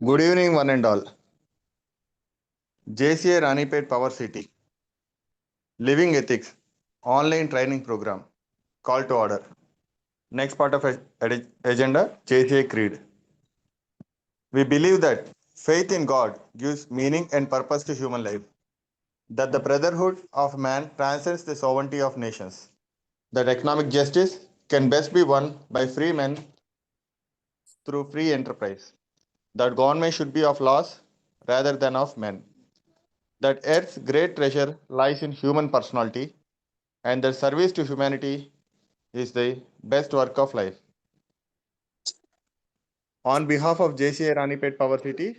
Good evening, one and all. JCA Ranipet Power City Living Ethics Online Training Program. Call to order. Next part of agenda, JCA Creed. We believe that faith in God gives meaning and purpose to human life, that the brotherhood of man transcends the sovereignty of nations, that economic justice can best be won by free men through free enterprise, that government should be of laws rather than of men, that Earth's great treasure lies in human personality, and that service to humanity is the best work of life. On behalf of JCA Ranipet Power City,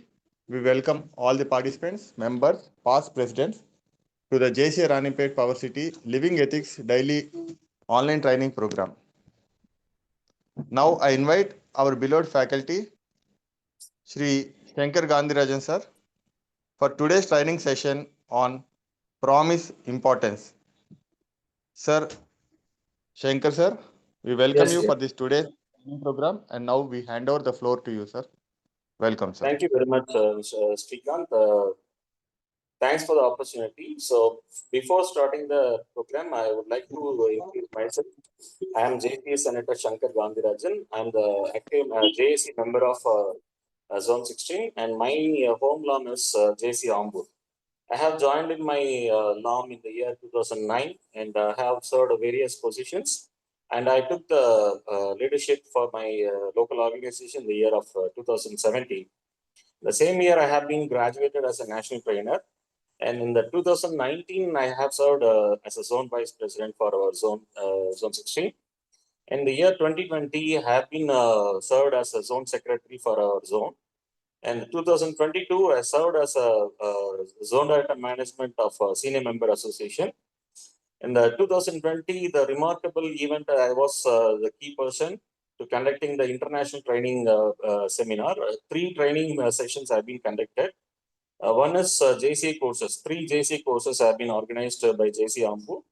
we welcome all the participants, members, past presidents to the JCA Ranipet Power City Living Ethics Daily Online Training Program. Now I invite our beloved faculty, Shri Shankar Gandhirajan sir, for today's training session on promise importance. Sir, Shankar sir, we welcome Yes, you yes. for this today's training program, and now we hand over the floor to you, sir. Welcome, sir. Thank you very much, Mr. Srikanth. Thanks for the opportunity. So, before starting the program, I would like to introduce myself. I am JPA Senator Shankar Gandhirajan. I am the active JAC member of Zone 16, and my home LAM is JC Ambur. I have joined in my LAM in the year 2009 and have served various positions. And I took the leadership for my local organization in the year of 2017. The same year, I have been graduated as a national trainer. And in the 2019, I have served as a zone vice president for our zone 16. In the year 2020, I have been served as a zone secretary for our zone. And 2022, I served as a zone director management of a senior member association. In the 2020, the remarkable event, I was the key person to conducting the international training seminar. Three training sessions have been conducted. One is JCA courses. Three JCA courses have been organized by JC Ambu.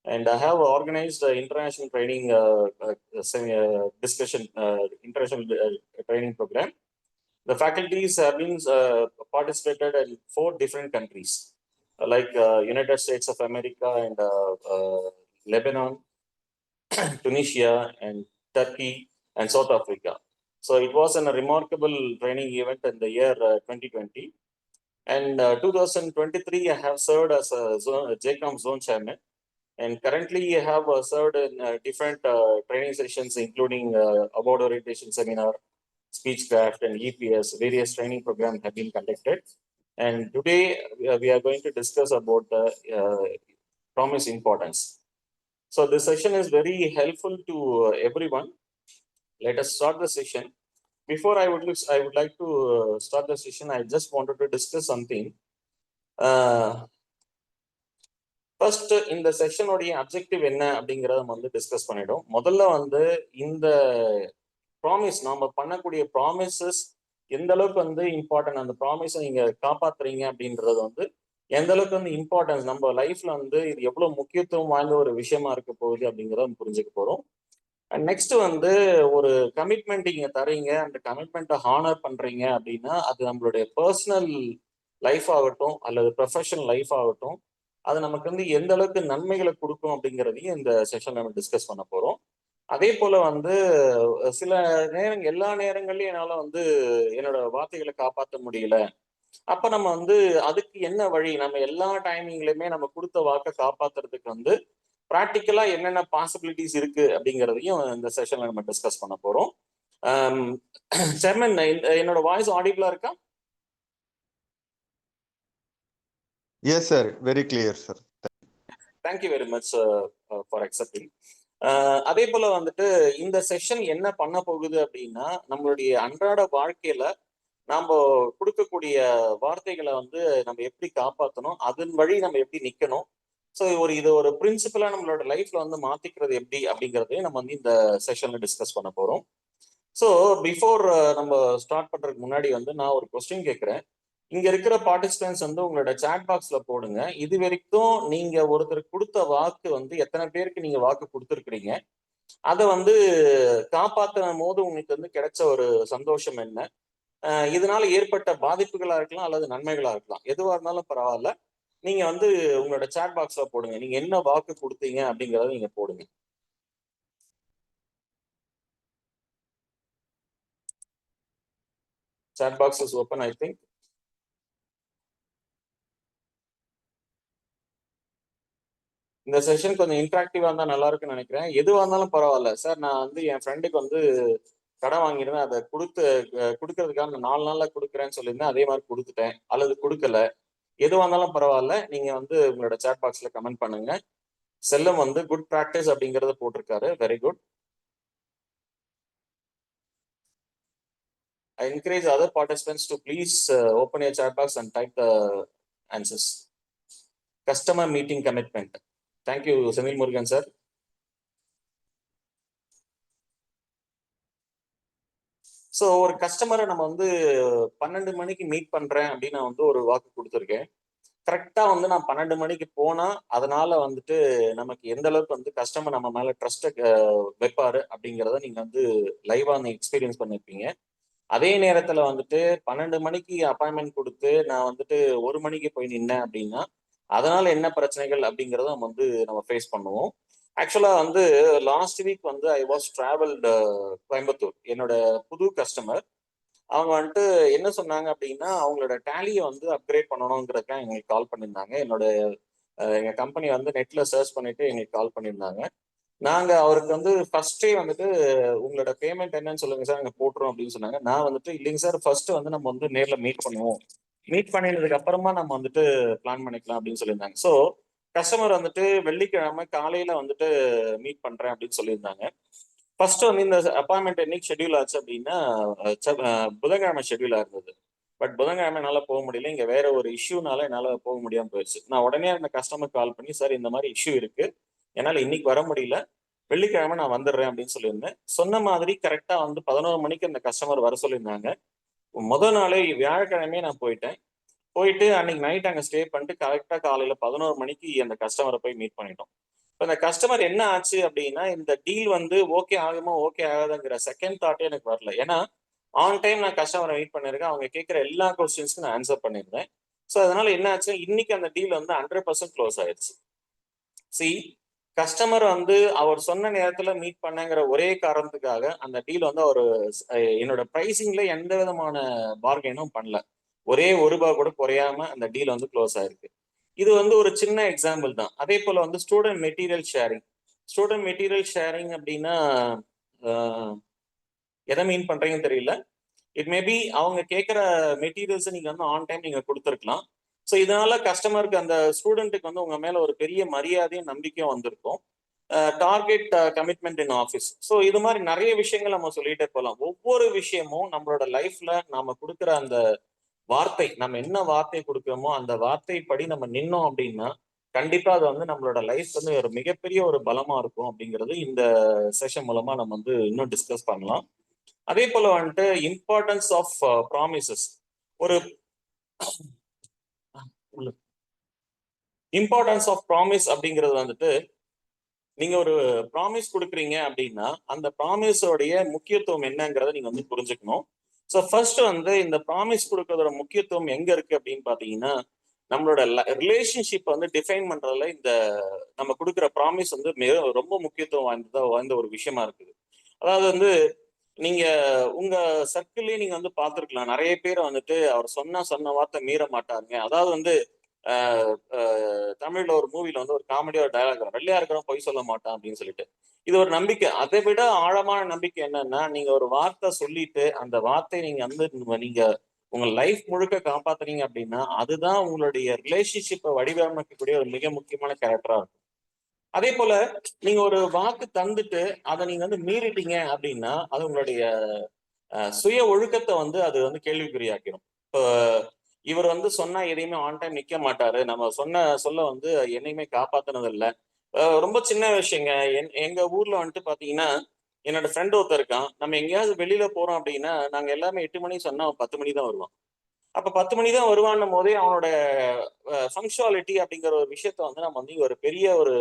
And I have organized the international training discussion, international training program. The faculties have been participated in 4 different countries, like United States of America and Lebanon, Tunisia, and Turkey, and South Africa. So it was a remarkable training event in the year 2020. And 2023, I have served as a JCOM zone chairman. And currently, I have served in different training sessions, including award orientation seminar, Speechcraft, and EPS. Various training programs have been conducted. And today, we are going to discuss about the promise importance. So this session is very helpful to everyone. Let us start the session. Before I would like to start the session, I just wanted to discuss something. First இந்த செஷனுடைய objective என்ன அப்படிங்கிறத நம்ம வந்து discuss பண்ணிடும். முதல்ல வந்து இந்த promise நாம பண்ணக்கூடிய ப்ராமிசஸ் எந்த அளவுக்கு வந்து இம்பார்ட்டன்ட், அந்த ப்ராமிஸை நீங்க காப்பாத்துறீங்க அப்படின்றது வந்து எந்த அளவுக்கு வந்து இம்பார்ட்டன்ஸ் நம்ம லைஃப்ல வந்து இது எவ்வளவு முக்கியத்துவம் வாய்ந்த ஒரு விஷயமா இருக்க போகுது அப்படிங்கிறத நம்ம புரிஞ்சுக்க போறோம். அண்ட் நெக்ஸ்ட் வந்து ஒரு கமிட்மெண்ட் நீங்க தரீங்க, அந்த கமிட்மெண்ட்டை ஹானர் பண்றீங்க அப்படின்னா அது நம்மளுடைய பர்சனல் லைஃப் ஆகட்டும் அல்லது ப்ரொஃபஷனல் லைஃப் ஆகட்டும், அது நமக்கு வந்து எந்த அளவுக்கு நன்மைகளை கொடுக்கும் அப்படிங்கிறதையும் இந்த செஷன் நம்ம டிஸ்கஸ் பண்ண போறோம். அதே போல வந்து சில எல்லா நேரங்கள்லயும் என்னால வந்து என்னோட வார்த்தைகளை காப்பாற்ற முடியல. அப்ப நம்ம வந்து அதுக்கு என்ன வழி, நம்ம எல்லா டைமிங்லயுமே நம்ம கொடுத்த வாக்கை காப்பாத்துறதுக்கு வந்து ப்ராக்டிக்கலா என்னென்ன பாசிபிலிட்டிஸ் இருக்கு அப்படிங்கிறதையும் இந்த செஷன்ல நம்ம டிஸ்கஸ் பண்ண போறோம். சேர்மன், என்னோட வாய்ஸ் ஆடிபிளா இருக்கா? Yes, sir. Very clear, sir. Thank you very much for accepting. அதே போல வந்துட்டு இந்த செஷன் என்ன பண்ண போகுது அப்படின்னா, நம்மளுடைய அன்றாட வாழ்க்கையில நாம கொடுக்கக்கூடிய வார்த்தைகளை வந்து நம்ம எப்படி காப்பாற்றணும், அதன் வழி நம்ம எப்படி நிக்கணும், ஸோ இது ஒரு பிரின்சிபலா நம்மளோட லைஃப்ல வந்து மாத்திக்கிறது எப்படி அப்படிங்கிறதையும் நம்ம வந்து இந்த செஷன்ல டிஸ்கஸ் பண்ண போறோம். ஸோ பிஃபோர் நம்ம ஸ்டார்ட் பண்றதுக்கு முன்னாடி வந்து நான் ஒரு கொஸ்டின் கேட்கிறேன். இங்க இருக்கிற பார்ட்டிசிபென்ட்ஸ் வந்து உங்களோட சாட் பாக்ஸ்ல போடுங்க. இது வரைக்கும் நீங்க ஒருத்தருக்கு கொடுத்த வாக்கு வந்து எத்தனை பேருக்கு நீங்க வாக்கு கொடுத்துருக்கிறீங்க, அதை வந்து காப்பாத்தின போது உங்களுக்கு வந்து கிடைச்ச ஒரு சந்தோஷம் என்ன, இதனால ஏற்பட்ட பாதிப்புகளா இருக்கலாம் அல்லது நன்மைகளா இருக்கலாம். எதுவா இருந்தாலும் பரவாயில்ல. நீங்க வந்து உங்களோட சாட் பாக்ஸ்ல போடுங்க. நீங்க என்ன வாக்கு கொடுத்தீங்க அப்படிங்கறத நீங்க போடுங்க. Chat box is open, I think. இந்த செஷன் கொஞ்சம் இன்ட்ராக்டிவா இருந்தா நல்லா இருக்குன்னு நினைக்கிறேன். எதுவா இருந்தாலும் பரவாயில்ல. சார் நான் வந்து என் ஃப்ரெண்டுக்கு வந்து கடன் வாங்கியிருந்தேன். அதை கொடுக்கறதுக்காக நான் 4 நாள்ல கொடுக்குறேன்னு சொல்லியிருந்தேன். அதே மாதிரி கொடுத்துட்டேன். அல்லது கொடுக்கல. எதுவா இருந்தாலும் பரவாயில்ல. நீங்க வந்து உங்களோட சாட் பாக்ஸ்ல கமெண்ட் பண்ணுங்க. செல்லம் வந்து குட் ப்ராக்டிஸ் அப்படிங்கறத போட்டிருக்காரு. Very good. I encourage other participants to please open your chat box and type the answers. Customer meeting commitment. Thank you, Sunil Murugan sir. So ஒரு கஸ்டமரை நம்ம வந்து 12 மணிக்கு மீட் பண்றேன் அப்படின்னு நான் வந்து ஒரு வாக்கு கொடுத்துருக்கேன். கரெக்டா வந்து நான் 12 மணிக்கு போனா அதனால வந்துட்டு நமக்கு எந்த அளவுக்கு வந்து கஸ்டமர் நம்ம மேல ட்ரஸ்ட்டை வைப்பாரு அப்படிங்கிறத நீங்க வந்து லைவா நீங்க எக்ஸ்பீரியன்ஸ் பண்ணிருப்பீங்க. அதே நேரத்துல வந்துட்டு 12 மணிக்கு அப்பாயின்மெண்ட் கொடுத்து நான் வந்துட்டு 1 மணிக்கு போய் நின்னேன் அப்படின்னா அதனால என்ன பிரச்சனைகள் அப்படிங்கிறத நம்ம வந்து நம்ம ஃபேஸ் பண்ணுவோம். ஆக்சுவலா வந்து லாஸ்ட் வீக் வந்து ஐ வாஸ் டிராவல்டு கோயம்புத்தூர். என்னோட புது கஸ்டமர் அவங்க வந்துட்டு என்ன சொன்னாங்க அப்படின்னா அவங்களோட டேலியை வந்து அப்கிரேட் பண்ணணுங்கிறதுக்காக எங்களுக்கு கால் பண்ணியிருந்தாங்க. எங்க கம்பெனி வந்து நெட்ல சர்ச் பண்ணிட்டு எங்களுக்கு கால் பண்ணியிருந்தாங்க. நாங்க அவருக்கு வந்து ஃபர்ஸ்டே வந்துட்டு உங்களோட பேமெண்ட் என்னன்னு சொல்லுங்க சார், நாங்க போட்டுறோம் அப்படின்னு சொன்னாங்க. நான் வந்துட்டு இல்லைங்க சார், ஃபர்ஸ்ட் வந்து நம்ம வந்து நேர்ல மீட் பண்ணுவோம். மீட் பண்ணினதுக்கு அப்புறமா நம்ம வந்துட்டு பிளான் பண்ணிக்கலாம் அப்படின்னு சொல்லியிருந்தாங்க. ஸோ கஸ்டமர் வந்துட்டு வெள்ளிக்கிழமை காலையில வந்துட்டு மீட் பண்றேன் அப்படின்னு சொல்லியிருந்தாங்க. ஃபர்ஸ்ட் வந்து இந்த அப்பாயின்மெண்ட் என்னைக்கு ஷெட்யூல் ஆச்சு அப்படின்னா புதன்கிழமை ஷெட்யூல் இருந்தது. பட் புதன்கிழமை என்னால போக முடியல. இங்க வேற ஒரு இஷ்யூனால என்னால போக முடியாம போயிடுச்சு. நான் உடனே அந்த கஸ்டமர் கால் பண்ணி சார் இந்த மாதிரி இஷ்யூ இருக்கு, என்னால இன்னைக்கு வர முடியல, வெள்ளிக்கிழமை நான் வந்துடுறேன் அப்படின்னு சொல்லியிருந்தேன். சொன்ன மாதிரி கரெக்டா வந்து 11 மணிக்கு அந்த கஸ்டமர் வர சொல்லியிருந்தாங்க. முதல் நாளே வியாழக்கிழமையே நான் போயிட்டு அன்னைக்கு நைட் அங்கே ஸ்டே பண்ணிட்டு கரெக்டா காலையில 11 மணிக்கு அந்த கஸ்டமரை போய் மீட் பண்ணிட்டோம். இப்போ இந்த கஸ்டமர் என்ன ஆச்சு அப்படின்னா இந்த டீல் வந்து ஓகே ஆகுமோ ஓகே ஆகாதுங்கிற செகண்ட் தாட்டே எனக்கு வரல. ஏன்னா ஆன் டைம் நான் கஸ்டமரை மீட் பண்ணிருக்கேன். அவங்க கேட்குற எல்லா கொஸ்டின்ஸ்க்கும் நான் ஆன்சர் பண்ணியிருந்தேன். ஸோ அதனால என்ன ஆச்சு, இன்னைக்கு அந்த டீல் வந்து 100% க்ளோஸ் ஆயிடுச்சு. சி கஸ்டமர் வந்து அவர் சொன்ன நேரத்துல மீட் பண்ணங்கிற ஒரே காரணத்துக்காக அந்த டீல் வந்து அவர் என்னோட பிரைசிங்ல எந்த விதமான பார்கெனும் பண்ணல. ஒரே ₹1 கூட குறையாம அந்த டீல் வந்து க்ளோஸ் ஆயிருக்கு. இது வந்து ஒரு சின்ன எக்ஸாம்பிள் தான். அதே போல வந்து ஸ்டூடெண்ட் மெட்டீரியல் ஷேரிங் அப்படின்னா எதை மீன் பண்றீங்கன்னு தெரியல. இட் மேபி அவங்க கேட்குற மெட்டீரியல்ஸை நீங்க வந்து ஆன் டைம் நீங்க கொடுத்துருக்கலாம். ஸோ இதனால கஸ்டமருக்கு அந்த ஸ்டூடெண்ட்டுக்கு வந்து உங்க மேல ஒரு பெரிய மரியாதையும் நம்பிக்கையும் வந்திருக்கும். Target commitment in office. So இது மாதிரி நிறைய விஷயங்கள் நம்ம சொல்லிட்டே போகலாம். ஒவ்வொரு விஷயமும் நம்மளோட லைஃப்ல நாம கொடுக்குற அந்த வார்த்தை, நம்ம என்ன வார்த்தை கொடுக்குறோமோ அந்த வார்த்தை படி நம்ம நின்னோம் அப்படின்னா கண்டிப்பா அது வந்து நம்மளோட லைஃப் வந்து ஒரு மிகப்பெரிய ஒரு பலமா இருக்கும் அப்படிங்கிறது இந்த செஷன் மூலமா நம்ம வந்து இன்னும் டிஸ்கஸ் பண்ணலாம். அதே போல வந்துட்டு இம்பார்ட்டன்ஸ் ஆஃப் ப்ராமிசஸ். ஒரு இம்பார்ட்டன்ஸ் ஆஃப் ப்ராமிஸ் அப்படிங்கிறது வந்துட்டு நீங்க ஒரு ப்ராமிஸ் கொடுக்குறீங்க அப்படின்னா அந்த ப்ராமிஸோடைய முக்கியத்துவம் என்னங்கிறத நீங்க வந்து புரிஞ்சுக்கணும். ஸோ ஃபர்ஸ்ட் வந்து இந்த ப்ராமிஸ் கொடுக்கறதோட முக்கியத்துவம் எங்க இருக்கு அப்படின்னு பாத்தீங்கன்னா நம்மளோட ரிலேஷன்ஷிப் வந்து டிஃபைன் பண்றதுல இந்த நம்ம கொடுக்குற ப்ராமிஸ் வந்து ரொம்ப முக்கியத்துவம் வாய்ந்த ஒரு விஷயமா இருக்குது. அதாவது வந்து நீங்க உங்க சர்க்கிள்லயே நீங்க வந்து பார்த்துருக்கலாம். நிறைய பேர் வந்துட்டு அவர் சொன்ன வார்த்தை மீற மாட்டாருங்க. அதாவது வந்து தமிழ்ல ஒரு மூவில வந்து ஒரு காமெடியா ஒரு டயலாக் வரும், வெள்ளையா இருக்கிறவன் பொய் சொல்ல மாட்டான் அப்படின்னு சொல்லிட்டு. இது ஒரு நம்பிக்கை. அதை விட ஆழமான நம்பிக்கை என்னன்னா நீங்க ஒரு வார்த்தை சொல்லிட்டு அந்த வார்த்தை நீங்க வந்து நீங்க உங்க லைஃப் முழுக்க காப்பாத்துறீங்க அப்படின்னா அதுதான் உங்களுடைய ரிலேஷன்ஷிப்பை வடிவமைக்கக்கூடிய ஒரு மிக முக்கியமான கேரக்டரா இருக்கும். அதே போல நீங்க ஒரு வாக்கு தந்துட்டு அதை நீங்க வந்து மீறிட்டீங்க அப்படின்னா அது உங்களுடைய சுய ஒழுக்கத்தை வந்து அது வந்து கேள்விக்குறியாக்கிடும். இப்போ இவர் வந்து சொன்னா எதையுமே ஆன் டைம் நிக்க மாட்டாரு, நம்ம சொல்ல வந்து என்னையுமே காப்பாத்தினது இல்லை. ரொம்ப சின்ன விஷயங்க. எங்க ஊர்ல வந்துட்டு பாத்தீங்கன்னா என்னோட ஃப்ரெண்ட் ஒருத்தர் இருக்கான். நம்ம எங்கேயாவது வெளியில போறோம் அப்படின்னா நாங்க எல்லாமே 8 மணி சொன்னா அவன் 10 மணி தான் வருவான். அப்ப 10 மணி தான் வருவான்னும் போதே அவனோட பங்க்சுவாலிட்டி அப்படிங்கிற ஒரு விஷயத்த வந்து நம்ம வந்து ஒரு பெரிய ஒரு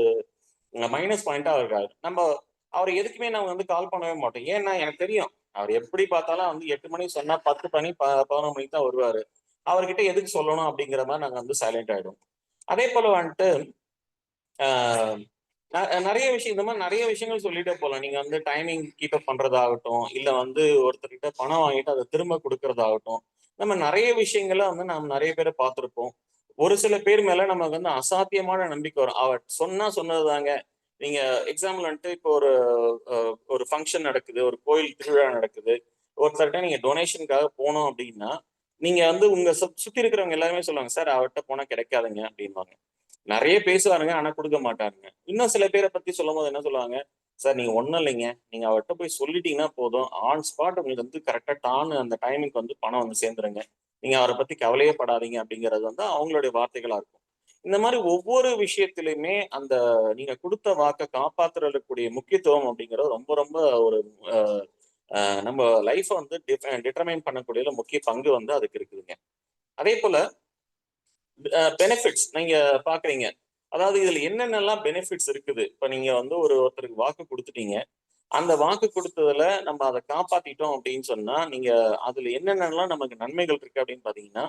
மைனஸ் பாயிண்டா இருக்காது. நம்ம அவர் எதுக்குமே நம்ம வந்து கால் பண்ணவே மாட்டோம். ஏன்னா எனக்கு தெரியும் அவர் எப்படி பார்த்தாலும் வந்து 8 மணிக்கு சொன்னா 10 மணி 11 மணிக்கு தான் வருவாரு. அவர்கிட்ட எதுக்கு சொல்லணும் அப்படிங்கிற மாதிரி நாங்க வந்து சைலண்ட் ஆயிடும். அதே போல வந்துட்டு ஆஹ் நிறைய விஷயம், இந்த மாதிரி நிறைய விஷயங்கள் சொல்லிட்டே போகலாம். நீங்க வந்து டைமிங் கீப் அப் பண்றதாகட்டும், இல்ல வந்து ஒருத்தர்கிட்ட பணம் வாங்கிட்டு அதை திரும்ப கொடுக்கறதாகட்டும், நம்ம நிறைய விஷயங்களை வந்து நம்ம நிறைய பேரை பார்த்திருப்போம். ஒரு சில பேர் மேல நமக்கு வந்து அசாத்தியமான நம்பிக்கை வரும். அவர் சொன்னா சொன்னதுதாங்க. நீங்க எக்ஸாம்பிள் வந்துட்டு இப்போ ஒரு ஃபங்க்ஷன் நடக்குது, ஒரு கோயில் திருவிழா நடக்குது, ஒருத்தர்கிட்ட நீங்க டொனேஷனுக்காக போனோம் அப்படின்னா, நீங்க வந்து உங்க சுத்தி இருக்கிறவங்க எல்லாருமே சொல்லுவாங்க, சார் அவர்கிட்ட போனா கிடைக்காதுங்க அப்படின்வாங்க. நிறைய பேசுவாருங்க, ஆனா கொடுக்க மாட்டாருங்க. இன்னும் சில பேரை பத்தி சொல்லும் போது என்ன சொல்லுவாங்க, சார் நீங்க ஒண்ணும் இல்லைங்க, நீங்க அவர்கிட்ட போய் சொல்லிட்டீங்கன்னா போதும், ஆன் ஸ்பாட் உங்களுக்கு வந்து கரெக்டா டான்னு அந்த டைமுக்கு வந்து பணம் வந்து சேர்ந்துருங்க, நீங்க அவரை பத்தி கவலையே படாதீங்க அப்படிங்கிறது வந்து அவங்களுடைய வார்த்தைகளா இருக்கும். இந்த மாதிரி ஒவ்வொரு விஷயத்திலுமே அந்த நீங்க கொடுத்த வாக்கை காப்பாத்துறதுக்கூடிய முக்கியத்துவம் அப்படிங்கிறது ரொம்ப ரொம்ப ஒரு நம்ம லைஃப வந்து டிட்டர்மைன் பண்ணக்கூடிய முக்கிய பங்கு வந்து அதுக்கு இருக்குதுங்க. அதே போல பெனிஃபிட்ஸ் நீங்க பாக்குறீங்க. அதாவது இதுல என்னென்னலாம் பெனிஃபிட்ஸ் இருக்குது. இப்ப நீங்க வந்து ஒருத்தருக்கு வாக்கு கொடுத்துட்டீங்க. அந்த வாக்கு கொடுத்ததுல நம்ம அதை காப்பாத்திட்டோம் அப்படின்னு சொன்னா, நீங்க அதுல என்னென்னலாம் நமக்கு நன்மைகள் இருக்கு அப்படின்னு பாத்தீங்கன்னா,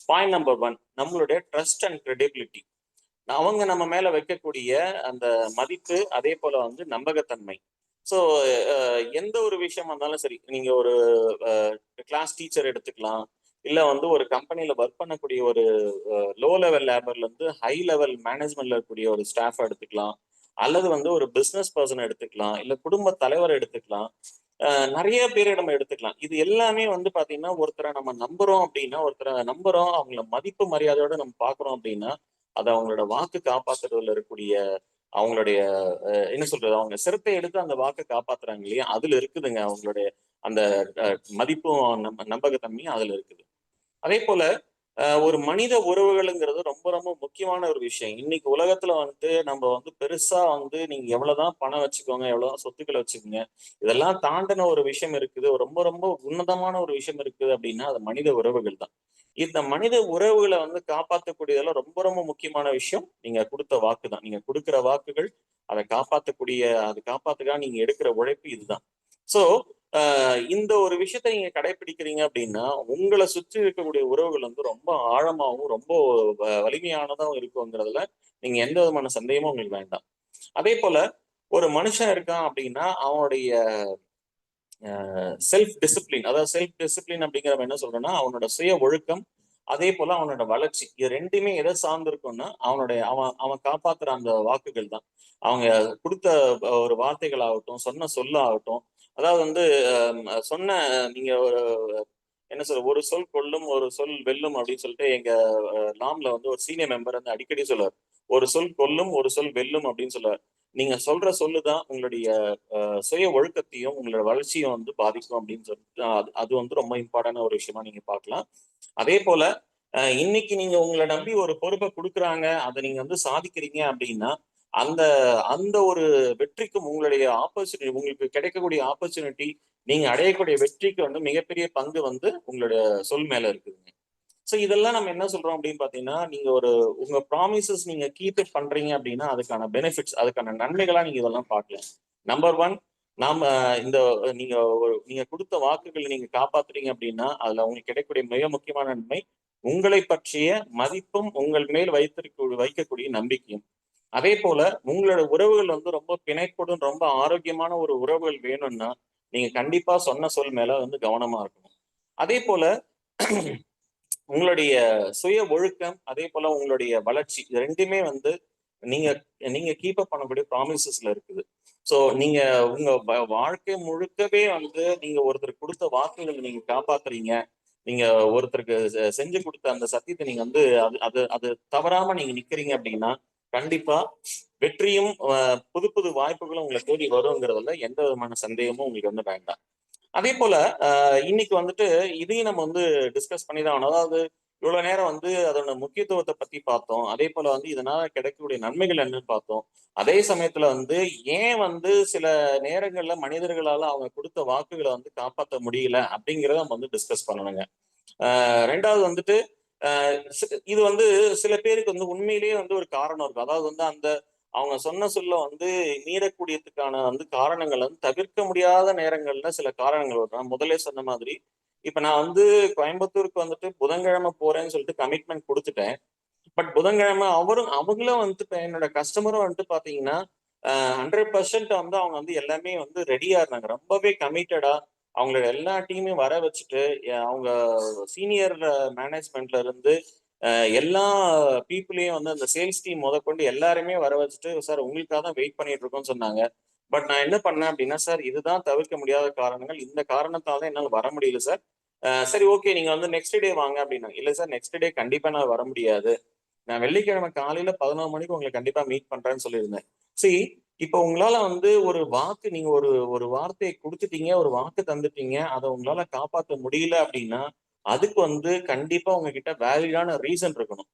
பாயிண்ட் நம்பர் 1 நம்மளுடைய ட்ரஸ்ட் அண்ட் கிரெடிபிலிட்டி. அவங்க நம்ம மேல வைக்கக்கூடிய அந்த மதிப்பு, அதே போல வந்து நம்பகத்தன்மை. ஸோ எந்த ஒரு விஷயமா இருந்தாலும் சரி, நீங்க ஒரு கிளாஸ் டீச்சர் எடுத்துக்கலாம், இல்ல வந்து ஒரு கம்பெனில ஒர்க் பண்ணக்கூடிய ஒரு லோ லெவல் லேபர்ல இருந்து ஹை லெவல் மேனேஜ்மெண்ட்ல இருக்கக்கூடிய ஒரு ஸ்டாஃப் எடுத்துக்கலாம், அல்லது வந்து ஒரு பிசினஸ் பர்சன் எடுத்துக்கலாம், இல்ல குடும்ப தலைவர் எடுத்துக்கலாம், நிறைய பேரை நம்ம எடுத்துக்கலாம். இது எல்லாமே வந்து பாத்தீங்கன்னா, ஒருத்தரை நம்ம நம்புறோம் அப்படின்னா, ஒருத்தரை நம்புறோம், அவங்கள மதிப்பு மரியாதையோட நம்ம பாக்குறோம் அப்படின்னா, அது அவங்களோட வாக்கு காப்பாத்துறதுல இருக்கக்கூடிய அவங்களுடைய என்ன சொல்றது, அவங்க சிரத்தை எடுத்து அந்த வாக்கை காப்பாத்துறாங்க இல்லையா, அதுல இருக்குதுங்க அவங்களுடைய அந்த மதிப்பும் நம்பகத்தன்மையும் அதுல இருக்குது. அதே போல ஒரு மனித உறவுகளுங்கிறது ரொம்ப ரொம்ப முக்கியமான ஒரு விஷயம். இன்னைக்கு உலகத்துல வந்துட்டு நம்ம வந்து பெருசா வந்து நீங்க எவ்வளவுதான் பணம் வச்சுக்கோங்க, எவ்வளவுதான் சொத்துக்களை வச்சுக்கோங்க, இதெல்லாம் தாண்டின ஒரு விஷயம் இருக்குது, ரொம்ப ரொம்ப உன்னதமான ஒரு விஷயம் இருக்குது அப்படின்னா அது மனித உறவுகள் தான். இந்த மனித உறவுகளை வந்து காப்பாற்றக்கூடியதெல்லாம் ரொம்ப ரொம்ப முக்கியமான விஷயம் நீங்க கொடுத்த வாக்கு தான். நீங்க கொடுக்குற வாக்குகள் அதை காப்பாற்றக்கூடிய, அது காப்பாத்துக்காக நீங்க எடுக்கிற உழைப்பு இதுதான். சோ இந்த ஒரு விஷயத்த நீங்க கடைபிடிக்கிறீங்க அப்படின்னா, உங்களை சுற்றி இருக்கக்கூடிய உறவுகள் வந்து ரொம்ப ஆழமாவும் ரொம்ப வலிமையானதாகவும் இருக்குங்கிறதுல நீங்க எந்த விதமான சந்தேகமும் உங்களுக்கு வேண்டாம். அதே போல ஒரு மனுஷன் இருக்கான் அப்படின்னா அவனுடைய செல்ஃப் டிசிப்ளின், அதாவது செல்ஃப் டிசிப்ளின் அப்படிங்கிறவன் என்ன சொல்றேன்னா, அவனோட சுய ஒழுக்கம், அதே போல அவனோட வளர்ச்சி, இது ரெண்டுமே எதை சார்ந்து இருக்கும்னா அவன் அவன் காப்பாத்துற அந்த வாக்குகள் தான். அவங்க கொடுத்த ஒரு வார்த்தைகள் ஆகட்டும், சொன்ன சொல்ல ஆகட்டும், அதாவது வந்து சொன்ன நீங்க ஒரு என்ன சொல்ற, ஒரு சொல் கொல்லும் ஒரு சொல் வெல்லும் அப்படின்னு சொல்லிட்டு எங்க லாம்ல வந்து ஒரு சீனியர் மெம்பர் வந்து அடிக்கடி சொல்லுவார். ஒரு சொல் கொல்லும் ஒரு சொல் வெல்லும் அப்படின்னு சொல்லுவார். நீங்க சொல்ற சொல்லுதான் உங்களுடைய சுய ஒழுக்கத்தையும் உங்களோட வளர்ச்சியும் வந்து பாதிக்கும் அப்படின்னு சொல்லிட்டு அது அது வந்து ரொம்ப இம்பார்ட்டன்டான ஒரு விஷயமா நீங்க பார்க்கலாம். அதே போல இன்னைக்கு நீங்க உங்களை நம்பி ஒரு பொறுப்பை கொடுக்குறாங்க, அதை நீங்க வந்து சாதிக்கிறீங்க அப்படின்னா, அந்த அந்த ஒரு வெற்றிக்கும் உங்களுடைய ஆப்பர்ச்சுனிட்டி, உங்களுக்கு கிடைக்கக்கூடிய ஆப்பர்ச்சுனிட்டி, நீங்க அடையக்கூடிய வெற்றிக்கு வந்து மிகப்பெரிய பங்கு வந்து உங்களுடைய சொல் மேல இருக்குதுங்க. ஸோ இதெல்லாம் நம்ம என்ன சொல்றோம் அப்படின்னு பாத்தீங்கன்னா, நீங்க உங்க ப்ராமிசஸ் நீங்க கீப் இட் பண்றீங்க அப்படின்னா அதுக்கான பெனிஃபிட்ஸ், அதுக்கான நன்மைகளா நீங்க இதெல்லாம் பார்க்கலாம். நம்பர் 1, நாம இந்த நீங்க கொடுத்த வாக்குகளை நீங்க காப்பாத்துறீங்க அப்படின்னா அதுல உங்களுக்கு கிடைக்கக்கூடிய மிக முக்கியமான நன்மை உங்களை பற்றிய மதிப்பும், உங்கள் மேல் வைக்கக்கூடிய நம்பிக்கையும். அதே போல உங்களோட உறவுகள் வந்து ரொம்ப பிணைப்புடன் ரொம்ப ஆரோக்கியமான ஒரு உறவுகள் வேணும்னா நீங்க கண்டிப்பா சொன்ன சொல் மேல வந்து கவனமா இருக்கணும். அதே போல உங்களுடைய சுய ஒழுக்கம், அதே போல உங்களுடைய வளர்ச்சி, இது ரெண்டுமே வந்து நீங்க நீங்க கீப் அப் பண்ணக்கூடிய ப்ராமிசஸ்ல இருக்குது. சோ நீங்க உங்க வாழ்க்கை முழுக்கவே வந்து நீங்க ஒருத்தருக்கு கொடுத்த வாக்குகளை நீங்க காப்பாத்துறீங்க, நீங்க ஒருத்தருக்கு செஞ்சு கொடுத்த அந்த சத்தியத்தை நீங்க வந்து அது அது அது தவறாம நீங்க நிக்கிறீங்க அப்படின்னா கண்டிப்பா வெற்றியும் புது புது வாய்ப்புகளும் உங்களை தேடி வருங்கிறதுல எந்த விதமான சந்தேகமும் உங்களுக்கு வந்து வேண்டாம். அதே போல இன்னைக்கு வந்துட்டு இதையும் நம்ம வந்து டிஸ்கஸ் பண்ணி தான் ஆகணும். அதாவது இவ்வளவு நேரம் வந்து அதோட முக்கியத்துவத்தை பத்தி பார்த்தோம். அதே போல வந்து இதனால கிடைக்கக்கூடிய நன்மைகள் என்னன்னு பார்த்தோம். அதே சமயத்துல வந்து ஏன் வந்து சில நேரங்கள்ல மனிதர்களால அவங்க கொடுத்த வாக்குகளை வந்து காப்பாற்ற முடியல அப்படிங்கிறத நம்ம வந்து டிஸ்கஸ் பண்ணணுங்க. ரெண்டாவது வந்துட்டு இது வந்து சில பேருக்கு வந்து உண்மையிலேயே வந்து ஒரு காரணம் இருக்கும். அதாவது வந்து அந்த அவங்க சொன்ன சொல்ல வந்து மீறக்கூடியதுக்கான வந்து காரணங்கள் வந்து தவிர்க்க முடியாத நேரங்கள்ல சில காரணங்கள் வரும். நான் முதல்ல சொன்ன மாதிரி இப்ப நான் வந்து கோயம்புத்தூருக்கு வந்துட்டு புதன்கிழமை போறேன்னு சொல்லிட்டு கமிட்மெண்ட் கொடுத்துட்டேன். பட் புதன்கிழமை அவங்களும் வந்துட்டு இப்ப என்னோட கஸ்டமரும் வந்துட்டு பாத்தீங்கன்னா 100% வந்து அவங்க வந்து எல்லாமே வந்து ரெடியா இருந்தாங்க. ரொம்பவே கமிட்டடா அவங்களோட எல்லா டீமையும் வர வச்சுட்டு அவங்க சீனியர் மேனேஜ்மெண்ட்ல இருந்து எல்லா பீப்புளையும் வந்து அந்த சேல்ஸ் டீம் முதற்கொண்டு எல்லாருமே வர வச்சுட்டு சார் உங்களுக்காக தான் வெயிட் பண்ணிட்டு இருக்கோம்னு சொன்னாங்க. பட் நான் என்ன பண்ணேன் அப்படின்னா சார் இதுதான் தவிர்க்க முடியாத காரணங்கள். இந்த காரணத்தால தான் என்னால் வர முடியல சார். சரி ஓகே நீங்க வந்து நெக்ஸ்ட் டே வாங்க அப்படின்னா இல்ல சார் நெக்ஸ்ட் டே கண்டிப்பா நான் வர முடியாது. நான் வெள்ளிக்கிழமை காலையில 11 மணிக்கு உங்களை கண்டிப்பா மீட் பண்றேன்னு சொல்லியிருந்தேன். சரி இப்ப உங்களால வந்து ஒரு வாக்கு நீங்க ஒரு ஒரு வார்த்தையை கொடுத்துட்டீங்க, ஒரு வாக்கு தந்துட்டீங்க, அதை உங்களால காப்பாற்ற முடியல அப்படின்னா அதுக்கு வந்து கண்டிப்பா உங்ககிட்ட வேலிடான ரீசன் இருக்கணும்.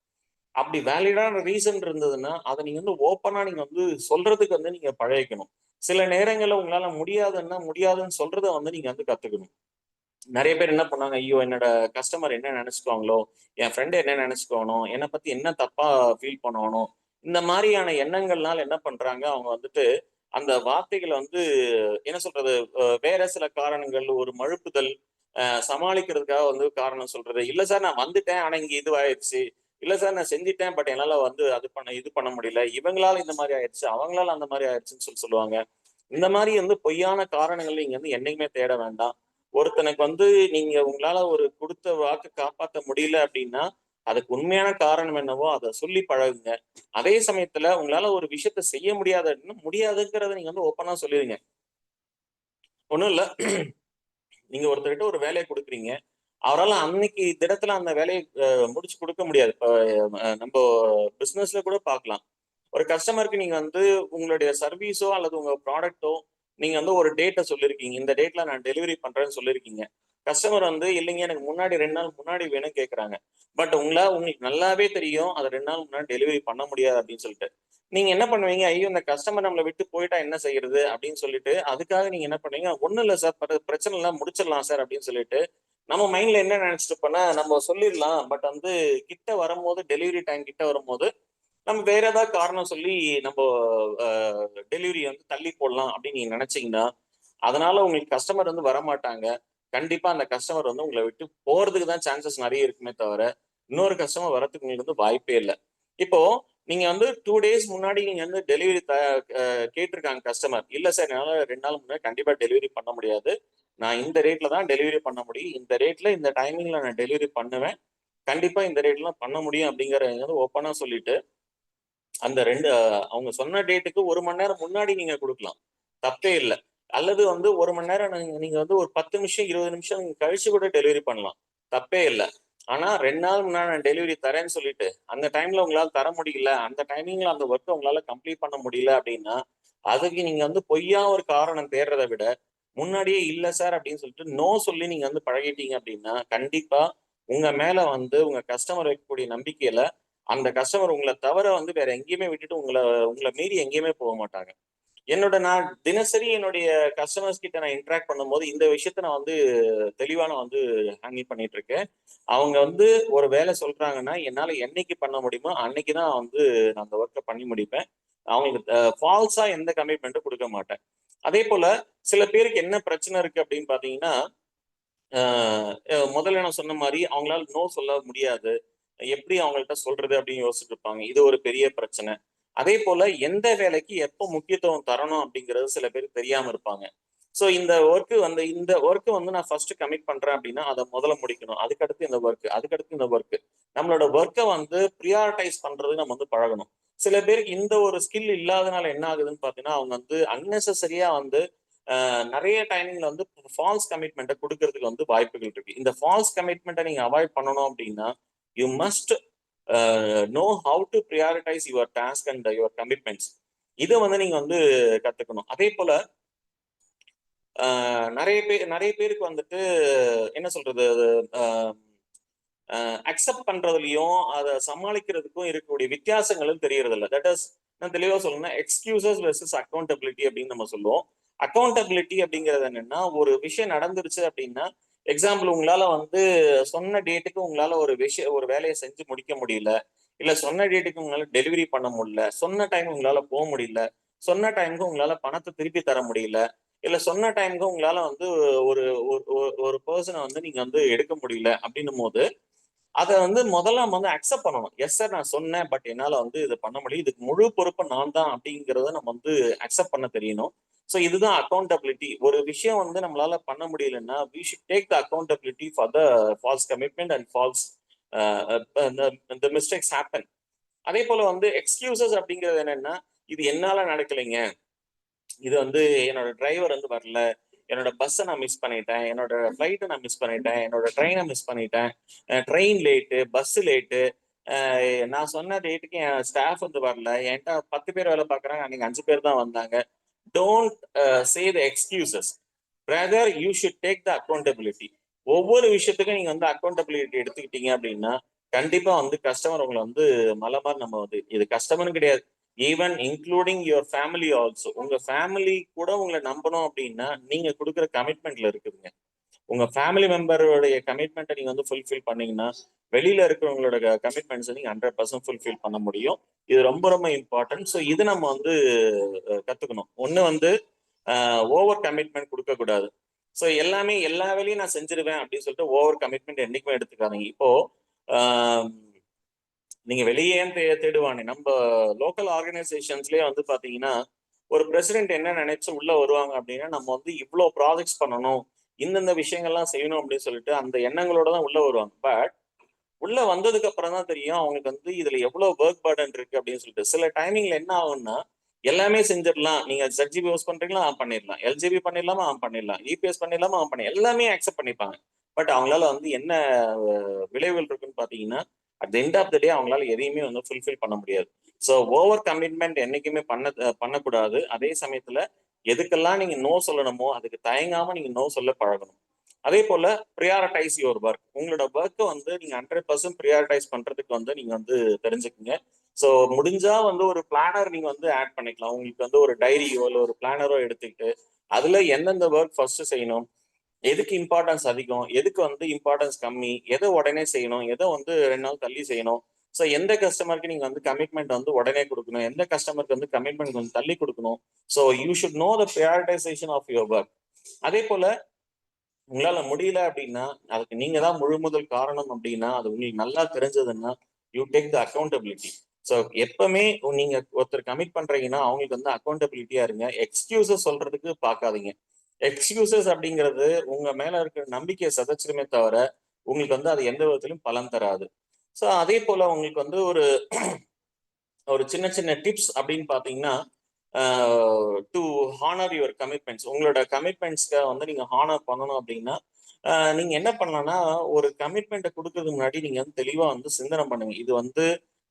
அப்படி வேலிடான ரீசன் இருந்ததுன்னா அதை நீங்க வந்து ஓப்பனா நீங்க வந்து சொல்றதுக்கு வந்து நீங்க பழகிக்கணும். சில நேரங்கள்ல உங்களால முடியாதுன்னா முடியாதுன்னு சொல்றத வந்து நீங்க வந்து கத்துக்கணும். நிறைய பேர் என்ன பண்ணாங்க, ஐயோ என்னோட கஸ்டமர் என்ன நினைச்சுக்குவாங்களோ, என் ஃப்ரெண்டு என்ன நினைச்சுக்கணும், என்னை பத்தி என்ன தப்பா ஃபீல் பண்ணணும், இந்த மாதிரியான எண்ணங்கள்னால என்ன பண்றாங்க அவங்க வந்துட்டு அந்த வார்த்தைகளை வந்து என்ன சொல்றது, வேற சில காரணங்கள், ஒரு மழுப்புதல், சமாளிக்கிறதுக்காக வந்து காரணம் சொல்றது. இல்ல சார் நான் வந்துட்டேன் ஆனா இங்க இதுவாயிடுச்சு, இல்ல சார் நான் செஞ்சுட்டேன் பட் என்னால வந்து இது பண்ண முடியல, இவங்களால இந்த மாதிரி ஆயிடுச்சு, அவங்களால அந்த மாதிரி ஆயிடுச்சுன்னு சொல்லுவாங்க. இந்த மாதிரி வந்து பொய்யான காரணங்கள் நீங்க வந்து என்னைக்குமே தேட வேண்டாம். ஒருத்தனுக்கு வந்து நீங்க உங்களால ஒரு கொடுத்த வாக்கு காப்பாற்ற முடியல அப்படின்னா அதுக்கு உண்மையான காரணம் என்னவோ அதை சொல்லி பழகுங்க. அதே சமயத்துல உங்களால ஒரு விஷயத்த செய்ய முடியாதுன்னா முடியாதுங்கிறத நீங்க வந்து ஓப்பனா சொல்லிடுங்க. ஒண்ணும் இல்ல, நீங்க ஒருத்தர்கிட்ட ஒரு வேலையை கொடுக்குறீங்க, அவரால் அன்னைக்கு தினத்துல அந்த வேலையை முடிச்சு கொடுக்க முடியாது. இப்ப நம்ம பிசினஸ்ல கூட பார்க்கலாம். ஒரு கஸ்டமருக்கு நீங்க வந்து உங்களுடைய சர்வீஸோ அல்லது உங்க ப்ராடக்ட்டோ நீங்க வந்து ஒரு டேட்டை சொல்லியிருக்கீங்க, இந்த டேட்ல நான் டெலிவரி பண்றேன்னு சொல்லியிருக்கீங்க. கஸ்டமர் வந்து இல்லைங்க எனக்கு முன்னாடி 2 நாள் முன்னாடி வேணும் கேட்கறாங்க. பட் உங்களுக்கு நல்லாவே தெரியும் அதை 2 நாள் முன்னாடி டெலிவரி பண்ண முடியாது அப்படின்னு சொல்லிட்டு நீங்க என்ன பண்ணுவீங்க, ஐயோ இந்த கஸ்டமர் நம்மளை விட்டு போயிட்டா என்ன செய்யறது அப்படின்னு சொல்லிட்டு அதுக்காக நீங்க என்ன பண்ணுவீங்க, ஒண்ணும் இல்லை சார் பிரச்சனை இல்லை முடிச்சிடலாம் சார் அப்படின்னு சொல்லிட்டு நம்ம மைண்ட்ல என்ன நினைச்சிட்டு இருப்போம்னா நம்ம சொல்லிடலாம். பட் வந்து கிட்ட வரும்போது டெலிவரி டைம் கிட்ட வரும்போது நம்ம வேற ஏதாவது காரணம் சொல்லி நம்ம டெலிவரி வந்து தள்ளி போடலாம் அப்படின்னு நீங்க நினைச்சீங்கன்னா அதனால உங்களுக்கு கஸ்டமர் வந்து வரமாட்டாங்க. கண்டிப்பா அந்த கஸ்டமர் வந்து உங்களை விட்டு போறதுக்கு தான் சான்சஸ் நிறைய இருக்குமே தவிர இன்னொரு கஸ்டமர் வரதுக்கு உங்களுக்கு வந்து வாய்ப்பே இல்லை. இப்போ நீங்க வந்து 2 days முன்னாடி நீங்க வந்து டெலிவரி கேட்டிருக்காங்க கஸ்டமர், இல்ல சார் என்னால 2 நாள் முன்னாடி கண்டிப்பா டெலிவரி பண்ண முடியாது, நான் இந்த ரேட்ல தான் டெலிவரி பண்ண முடியும், இந்த ரேட்ல இந்த டைமிங்ல நான் டெலிவரி பண்ணுவேன், கண்டிப்பா இந்த ரேட்ல பண்ண முடியும் அப்படிங்கறத வந்து ஓப்பனா சொல்லிட்டு அந்த 2 அவங்க சொன்ன டேட்டுக்கு 1 மணி நேரம் முன்னாடி நீங்க குடுக்கலாம். தப்பே இல்ல. அல்லது வந்து 1 மணி நேரம் நீங்க நீங்க வந்து ஒரு 10 நிமிஷம், 20 நிமிஷம் கழிச்சு கூட டெலிவரி பண்ணலாம். தப்பே இல்ல. ஆனா 2 நாள் முன்னாடி நான் டெலிவரி தரேன்னு சொல்லிட்டு, அந்த டைம்ல உங்களால தர முடியல, அந்த டைமிங்ல அந்த ஒர்க்க உங்களால கம்ப்ளீட் பண்ண முடியல அப்படின்னா, அதுக்கு நீங்க வந்து பொய்யா ஒரு காரணம் தேடுறத விட, முன்னாடியே இல்ல சார் அப்படின்னு சொல்லிட்டு நோ சொல்லி நீங்க வந்து பழகிட்டீங்க அப்படின்னா, கண்டிப்பா உங்க மேல வந்து உங்க கஸ்டமர் வைக்கக்கூடிய நம்பிக்கையில அந்த கஸ்டமர் உங்களை தவிர வந்து வேற எங்கேயுமே விட்டுட்டு உங்களை உங்களை மீறி எங்கேயுமே போக மாட்டாங்க. நான் தினசரி என்னுடைய கஸ்டமர்ஸ் கிட்ட நான் இன்டராக்ட் பண்ணும்போது இந்த விஷயத்த நான் வந்து தெளிவா நான் வந்து ஹேண்டில் பண்ணிட்டு இருக்கேன். அவங்க வந்து ஒரு வேலை சொல்றாங்கன்னா என்னால என்னைக்கு பண்ண முடியுமோ அன்னைக்கு தான் வந்து நான் அந்த ஒர்க்கை பண்ணி முடிப்பேன். அவங்களுக்கு ஃபால்ஸா எந்த கமிட்மெண்ட்டும் கொடுக்க மாட்டேன். அதே போல சில பேருக்கு என்ன பிரச்சனை இருக்கு அப்படின்னு பாத்தீங்கன்னா, முதல்ல நான் சொன்ன மாதிரி அவங்களால நோ சொல்ல முடியாது, எப்படி அவங்கள்ட்ட சொல்றது அப்படின்னு யோசிச்சுட்டு இருப்பாங்க. இது ஒரு பெரிய பிரச்சனை. அதே போல எந்த வேலைக்கு எப்போ முக்கியத்துவம் தரணும் அப்படிங்கிறது சில பேருக்கு தெரியாம இருப்பாங்க. ஸோ இந்த ஒர்க்கு வந்து நான் ஃபர்ஸ்ட் கமிட் பண்றேன் அப்படின்னா அதை முதல்ல முடிக்கணும், அதுக்கடுத்து இந்த ஒர்க், அதுக்கடுத்து இந்த ஒர்க், நம்மளோட ஒர்க்கை வந்து ப்ரியாரிட்டைஸ் பண்றது நம்ம வந்து பழகணும். சில பேருக்கு இந்த ஒரு ஸ்கில் இல்லாதனால என்ன ஆகுதுன்னு பாத்தீங்கன்னா அவங்க வந்து அன்னெசரியா வந்து நிறைய டைமிங்ல வந்து ஃபால்ஸ் கமிட்மெண்ட்டை கொடுக்கறதுக்கு வந்து வாய்ப்புகள் இருக்கு. இந்த ஃபால்ஸ் கமிட்மெண்ட்டை நீங்க அவாய்ட் பண்ணணும் அப்படின்னா you must know how to prioritise your task and your commitments. இதை வந்து நீங்க வந்து கத்துக்கணும். அதே போல நிறைய பேருக்கு வந்துட்டு என்ன சொல்றது, அக்செப்ட் பண்றதுலயும் அதை சமாளிக்கிறதுக்கும் இருக்கக்கூடிய வித்தியாசங்களும் தெரியறது இல்லை. தட் இஸ் நான் தெளிவா சொல்லணும்னா எக்ஸ்கியூசஸ் வெர்சஸ் அக்கௌண்டபிலிட்டி அப்படின்னு நம்ம சொல்லுவோம். அக்கௌண்டபிலிட்டி அப்படிங்கிறது என்னன்னா ஒரு விஷயம் நடந்துருச்சு அப்படின்னா, எக்ஸாம்பிள் உங்களால வந்து சொன்ன டேட்டுக்கு உங்களால ஒரு வேலையை செஞ்சு முடிக்க முடியல, இல்ல சொன்ன டேட்டுக்கு உங்களால டெலிவரி பண்ண முடியல, சொன்ன டைம் உங்களால போக முடியல, சொன்ன டைமுக்கு உங்களால பணத்தை திருப்பி தர முடியல, இல்ல சொன்ன டைமுக்கு உங்களால வந்து ஒரு ஒரு பர்சனை வந்து நீங்க வந்து எடுக்க முடியல அப்படின்னும் போது அதை வந்து முதல்ல நம்ம வந்து அக்செப்ட் பண்ணணும். எஸ் சார் நான் சொன்னேன், பட் என்னால வந்து இது பண்ண முடியும், இதுக்கு முழு பொறுப்பு நான் தான் அப்படிங்கிறத நம்ம வந்து அக்செப்ட் பண்ண தெரியணும். ஸோ இதுதான் அக்கௌண்டபிலிட்டி. ஒரு விஷயம் வந்து நம்மளால பண்ண முடியலன்னா we should take the accountability for the false commitment and false the mistakes happen. அதே போல வந்து எக்ஸ்கியூசஸ் அப்படிங்கிறது என்னன்னா, இது என்னால நடக்கலைங்க, இது வந்து என்னோட டிரைவர் வந்து வரல, என்னோட பஸ்ஸை நான் மிஸ் பண்ணிட்டேன், என்னோட ஃப்ளைட்டை நான் மிஸ் பண்ணிட்டேன், என்னோட ட்ரெயினை மிஸ் பண்ணிட்டேன், ட்ரெயின் லேட்டு, பஸ் லேட்டு, நான் சொன்ன டேட்டுக்கு என் ஸ்டாஃப் வந்து வரல, என்கிட்ட 10 பேர் வேலை பார்க்குறாங்க, அன்னைக்கு 5 பேர் தான் வந்தாங்க. Don't say the excuses, rather you should take the accountability. ஒவ்வொரு விஷயத்துக்கும் நீங்க வந்து அக்கௌண்டபிலிட்டி எடுத்துக்கிட்டீங்க அப்படின்னா கண்டிப்பா வந்து கஸ்டமர் உங்களை வந்து மலை மாதிரி நம்ம வந்து இது கஸ்டமர்னு கிடையாது, even including your family also. உங்க ஃபேமிலி கூட உங்களை நம்பணும் அப்படின்னா நீங்க கொடுக்குற கமிட்மெண்ட்ல இருக்குதுங்க. உங்க ஃபேமிலி மெம்பருடைய கமிட்மெண்ட்டை நீங்க வந்து ஃபுல்ஃபில் பண்ணீங்கன்னா வெளியில இருக்கிறவங்களோட கமிட்மெண்ட்ஸை நீங்க 100% ஃபுல்ஃபில் பண்ண முடியும். இது ரொம்ப ரொம்ப இம்பார்ட்டன்ட். ஸோ இது நம்ம வந்து கத்துக்கணும். ஒண்ணு வந்து ஓவர் கமிட்மெண்ட் கொடுக்க கூடாது. ஸோ எல்லாமே எல்லா வேலையும் நான் செஞ்சிருவேன் அப்படின்னு சொல்லிட்டு ஓவர் கமிட்மெண்ட் என்னைக்குமே எடுத்துக்காதீங்க. இப்போ நீங்க வெளியே ஏன் தேடுவானே நம்ம லோக்கல் ஆர்கனைசேஷன்ஸ்லயே வந்து பாத்தீங்கன்னா ஒரு பிரசிடென்ட் என்ன நினைச்சு உள்ள வருவாங்க அப்படின்னா நம்ம வந்து இவ்வளவு ப்ராஜெக்ட்ஸ் பண்ணணும், இந்தந்த விஷயங்கள்லாம் செய்யணும் அப்படின்னு சொல்லிட்டு அந்த எண்ணங்களோட தான் உள்ள வருவாங்க. பட் உள்ள வந்ததுக்கு அப்புறம் தான் தெரியும் அவங்களுக்கு வந்து இதுல எவ்வளவு ஒர்க் பர்டன் இருக்கு அப்படின்னு சொல்லிட்டு. சில டைமிங்ல என்ன ஆகும்னா எல்லாமே செஞ்சிடலாம், நீங்க ZGB யூஸ் பண்றீங்களா பண்ணிடலாம், LGB பண்ணிடலாமா பண்ணிடலாம், EPS பண்ணிடலாமா பண்ணி எல்லாமே அக்செப்ட் பண்ணிப்பாங்க. பட் அவங்களால வந்து என்ன விளைவுகள் இருக்குன்னு பாத்தீங்கன்னா at the end of the day அவங்களால எதையுமே வந்து ஃபுல்ஃபில் பண்ண முடியாது. ஸோ ஓவர் கமிட்மெண்ட் என்னைக்குமே பண்ணக்கூடாது. அதே சமயத்துல எதுக்கெல்லாம் நீங்க நோ சொல்லணுமோ அதுக்கு தயங்காம நீங்க நோ சொல்ல பழகணும். அதே போல ப்ரியாரிட்டைஸ் யுவர் ஒர்க். உங்களோட ஒர்க்கை வந்து நீங்க 100% ப்ரியாரிட்டைஸ் பண்றதுக்கு வந்து நீங்க வந்து தெரிஞ்சுக்குங்க. ஸோ முடிஞ்சா வந்து ஒரு பிளானர் நீங்க வந்து ஆட் பண்ணிக்கலாம். உங்களுக்கு வந்து ஒரு டைரியோ இல்லை ஒரு பிளானரோ எடுத்துக்கிட்டு அதுல எந்தெந்த ஒர்க் ஃபர்ஸ்ட் செய்யணும், எதுக்கு இம்பார்ட்டன்ஸ் அதிகம், எதுக்கு வந்து இம்பார்ட்டன்ஸ் கம்மி, எதை உடனே செய்யணும், எதை வந்து 2 நாள் தள்ளி செய்யணும். ஸோ எந்த கஸ்டமருக்கு நீங்க வந்து கமிட்மெண்ட் வந்து உடனே கொடுக்கணும், எந்த கஸ்டமருக்கு வந்து கமிட்மெண்ட் வந்து தள்ளி கொடுக்கணும். So you should know the prioritisation of your work. அதே போல உங்களால முடியல அப்படின்னா அதுக்கு நீங்க தான் முழு முதல் காரணம் அப்படின்னா அது உங்களுக்கு நல்லா தெரிஞ்சதுன்னா you take the accountability. So எப்பவுமே நீங்க ஒருத்தர் கமிட் பண்றீங்கன்னா அவங்களுக்கு வந்து அக்கௌண்டபிலிட்டியா இருங்க. எக்ஸ்கியூசஸ் சொல்றதுக்கு பார்க்காதீங்க. எக்ஸ்கியூசஸ் அப்படிங்கிறது உங்க மேல இருக்கிற நம்பிக்கையை சதைச்சிருமே தவிர உங்களுக்கு வந்து அது எந்த விதத்திலும் பலன் தராது. ஸோ அதே போல உங்களுக்கு வந்து ஒரு ஒரு சின்ன சின்ன டிப்ஸ் அப்படின்னு பாத்தீங்கன்னா டு ஹானர் யுவர் கமிட்மெண்ட்ஸ். உங்களோட கமிட்மெண்ட்ஸ்க்கு வந்து நீங்க ஹானர் பண்ணணும் அப்படின்னா நீங்க என்ன பண்ணலாம்னா ஒரு கமிட்மெண்ட்டை கொடுக்கறதுக்கு முன்னாடி நீங்க வந்து தெளிவா வந்து சிந்தனை பண்ணுங்க. இது வந்து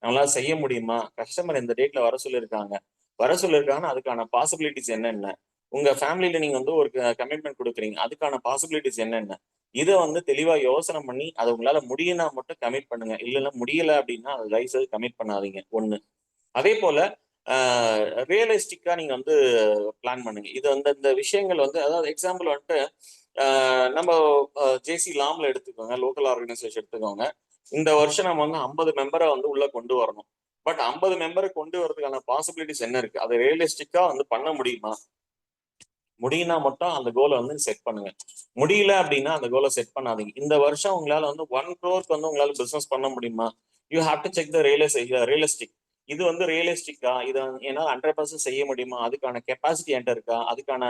நம்மளால செய்ய முடியுமா, கஸ்டமர் இந்த டேட்ல வர சொல்லியிருக்காங்கன்னா அதுக்கான பாசிபிலிட்டிஸ் என்னென்ன, உங்க ஃபேமிலியில நீங்க வந்து ஒரு கமிட்மெண்ட் கொடுக்குறீங்க அதுக்கான பாசிபிலிட்டிஸ் என்னென்ன, இதை வந்து தெளிவா யோசனை பண்ணி அதை உங்களால முடியும்னா மட்டும் கமிட் பண்ணுங்க. இல்லைன்னா முடியல அப்படின்னா அது லைஃப் கமிட் பண்ணாதீங்க. ஒண்ணு. அதே போல ரியலிஸ்டிக்கா நீங்க வந்து பிளான் பண்ணுங்க. இது வந்து இந்த விஷயங்கள் வந்து அதாவது எக்ஸாம்பிள் வந்துட்டு நம்ம ஜேசி லாம்ல எடுத்துக்கோங்க, லோக்கல் ஆர்கனைசேஷன் எடுத்துக்கோங்க. இந்த வருஷம் நம்ம வந்து 50 மெம்பரை வந்து உள்ள கொண்டு வரணும். பட் 50 மெம்பரை கொண்டு வரதுக்கான பாசிபிலிட்டிஸ் என்ன இருக்கு, அதை ரியலிஸ்டிக்கா வந்து பண்ண முடியுமா, முடியும்னா மட்டும் அந்த கோலை வந்து செட் பண்ணுங்க. முடியல அப்படின்னா அந்த கோலை செட் பண்ணாதீங்க. இந்த வருஷம் உங்களால வந்து 1 crore வந்து உங்களால பிசினஸ் பண்ண முடியுமா, you have to check the realistic. இது வந்து ரியலிஸ்டிக்கா, இதை என்னால் 100% செய்ய முடியுமா, அதுக்கான கெப்பாசிட்டி என்கிட்ட இருக்கா, அதுக்கான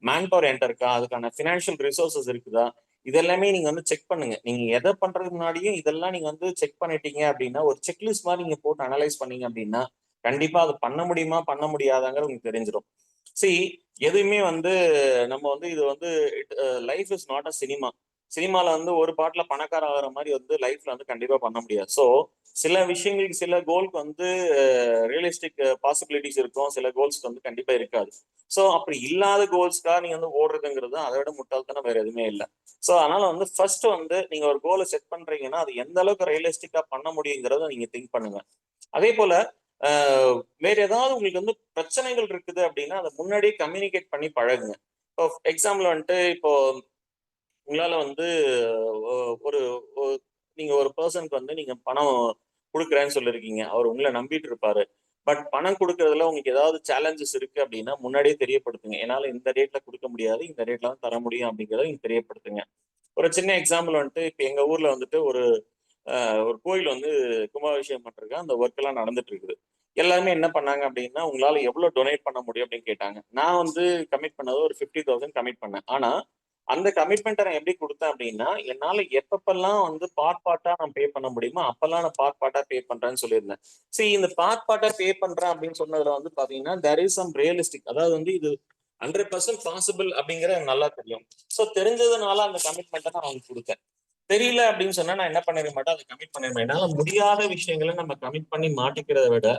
மேன் பவர் என்கிட்ட இருக்கா, அதுக்கான ஃபினான்ஷியல் ரிசோர்சஸ் இருக்குதா, இதெல்லாமே நீங்க வந்து செக் பண்ணுங்க. நீங்க எதை பண்றதுக்கு முன்னாடியும் இதெல்லாம் நீங்க வந்து செக் பண்ணிட்டீங்க அப்படின்னா ஒரு செக்லிஸ்ட் மாதிரி நீங்க போட்டு அனலைஸ் பண்ணீங்க அப்படின்னா கண்டிப்பா அது பண்ண முடியுமா பண்ண முடியாதாங்கிறது உங்களுக்கு தெரிஞ்சிடும். சி எதுவுமே வந்து நம்ம வந்து இது வந்து life is not a cinema. சினிமால வந்து ஒரு பாட்டுல பணக்கார ஆகிற மாதிரி வந்து லைஃப்ல வந்து கண்டிப்பா பண்ண முடியாது. ஸோ சில விஷயங்களுக்கு சில கோல்க்கு வந்து ரியலிஸ்டிக் பாசிபிலிட்டிஸ் இருக்கும், சில கோல்ஸ்க்கு வந்து கண்டிப்பா இருக்காது. ஸோ அப்படி இல்லாத கோல்ஸ்க்காக நீங்க வந்து ஓடுறதுங்கிறது அதை விட முட்டாள்தனம் வேற எதுவுமே இல்லை. ஸோ அதனால வந்து ஃபர்ஸ்ட் வந்து நீங்க ஒரு கோலை செட் பண்றீங்கன்னா அது எந்த அளவுக்கு ரியலிஸ்டிக்கா பண்ண முடியுங்கிறத நீங்க திங்க் பண்ணுங்க. அதே போல வேற ஏதாவது உங்களுக்கு வந்து பிரச்சனைகள் இருக்குது அப்படின்னா அதை முன்னாடியே கம்யூனிகேட் பண்ணி பழகுங்க. இப்போ எக்ஸாம்பிள் வந்துட்டு இப்போ உங்களால வந்து ஒரு நீங்க ஒரு பர்சனுக்கு வந்து நீங்க பணம் கொடுக்குறேன்னு சொல்லியிருக்கீங்க, அவர் உங்களை நம்பிட்டு இருப்பாரு. பட் பணம் கொடுக்கறதுல உங்களுக்கு ஏதாவது சேலஞ்சஸ் இருக்கு அப்படின்னா முன்னாடியே தெரியப்படுத்துங்க. என்னால இந்த ரேட்ல கொடுக்க முடியாது, இந்த ரேட்ல தான் தர முடியும் அப்படிங்கிறத நீங்க தெரியப்படுத்துங்க. ஒரு சின்ன எக்ஸாம்பிள் வந்துட்டு இப்ப எங்க ஊர்ல வந்துட்டு ஒரு கோயில் வந்து கும்பாபிஷேகம் பண்றாங்க, அந்த ஒர்க் எல்லாம் நடந்துட்டு இருக்குது. எல்லாருமே என்ன பண்ணாங்க அப்படின்னா உங்களால எவ்வளவு டொனேட் பண்ண முடியும் அப்படின்னு கேட்டாங்க. நான் வந்து கமிட் பண்ணது ஒரு 50,000 கமிட் பண்ணேன். ஆனா அந்த கமிட்மெண்ட்டை நான் எப்படி கொடுத்தேன் அப்படின்னா என்னால எப்பப்பெல்லாம் வந்து பார்ட்டா நான் பே பண்ண முடியுமோ அப்பெல்லாம் நான் பார்ட்டா பே பண்றேன்னு சொல்லியிருந்தேன். சரி, இந்த பார்ட்டா பே பண்றேன் அப்படின்னு சொன்னதுல வந்து பாத்தீங்கன்னா தேர் இஸ் சம் ரியலிஸ்டிக், அதாவது வந்து இது 100% பாசிபிள் அப்படிங்கிற எனக்கு நல்லா தெரியும். ஸோ தெரிஞ்சதுனால அந்த கமிட்மெண்ட்டை நான் அவங்களுக்கு கொடுத்தேன். தெரியல அப்படின்னு சொன்னா நான் என்ன பண்ணிருக்க மாட்டேன், அதை கமிட் பண்ணிருப்பேன். என்னால முடியாத விஷயங்களை நம்ம கமிட் பண்ணி மாட்டிக்கிறத விட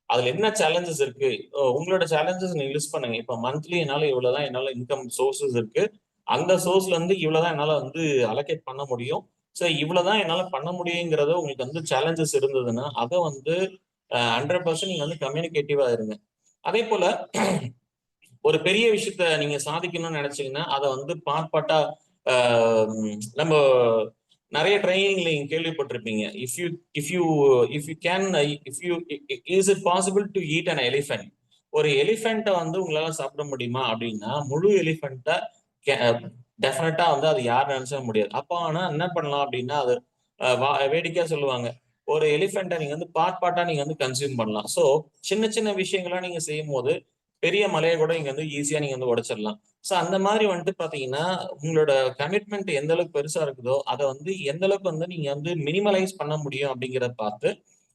அதுல என்ன சேலஞ்சஸ் இருக்கு, உங்களோட சேலஞ்சஸ் நீங்க லிஸ்ட் பண்ணுங்க. இப்ப மந்த்லி என்னால இவ்வளவுதான் என்னால இன்கம் சோர்சஸ் இருக்கு, அந்த சோர்ஸ்ல இருந்து இவ்வளவுதான் என்னால வந்து அலோகேட் பண்ண முடியும். ஸோ இவ்வளவுதான் என்னால பண்ண முடியுங்கிறத உங்களுக்கு வந்து சேலஞ்சஸ் இருந்ததுன்னா அதை வந்து 100% நீங்க வந்து கம்யூனிகேட்டிவா இருங்க. அதே போல ஒரு பெரிய விஷயத்த நீங்க சாதிக்கணும்னு நினைச்சீங்கன்னா அதை வந்து பார்ட்டா நம்ம நிறைய ட்ரைனிங்ல நீங்க கேள்விப்பட்டிருப்பீங்க. Is it possible to eat an elephant, ஒரு எலிஃபென்ட்டை வந்து உங்களால சாப்பிட முடியுமா அப்படின்னா முழு எலிஃபென்ட்டை டெஃபினட்டா வந்து அது யார் நினைச்ச முடியாது. அப்போ ஆனா என்ன பண்ணலாம் அப்படின்னா அது வேடிக்கையா சொல்லுவாங்க, ஒரு எலிஃபென்ட்டை நீங்க வந்து பார்ட்டா நீங்க வந்து கன்சியூம் பண்ணலாம். ஸோ சின்ன சின்ன விஷயங்களா நீங்க செய்யும் போது பெரிய மலையை கூட நீங்க வந்து ஈஸியா நீங்க வந்து உடைச்சிடலாம். ஸோ அந்த மாதிரி வந்துட்டு பாத்தீங்கன்னா உங்களோட கமிட்மெண்ட் எந்த அளவுக்கு பெருசா இருக்குதோ அதை வந்து எந்த அளவுக்கு வந்து நீங்க வந்து மினிமலைஸ் பண்ண முடியும் அப்படிங்கிறத பார்த்து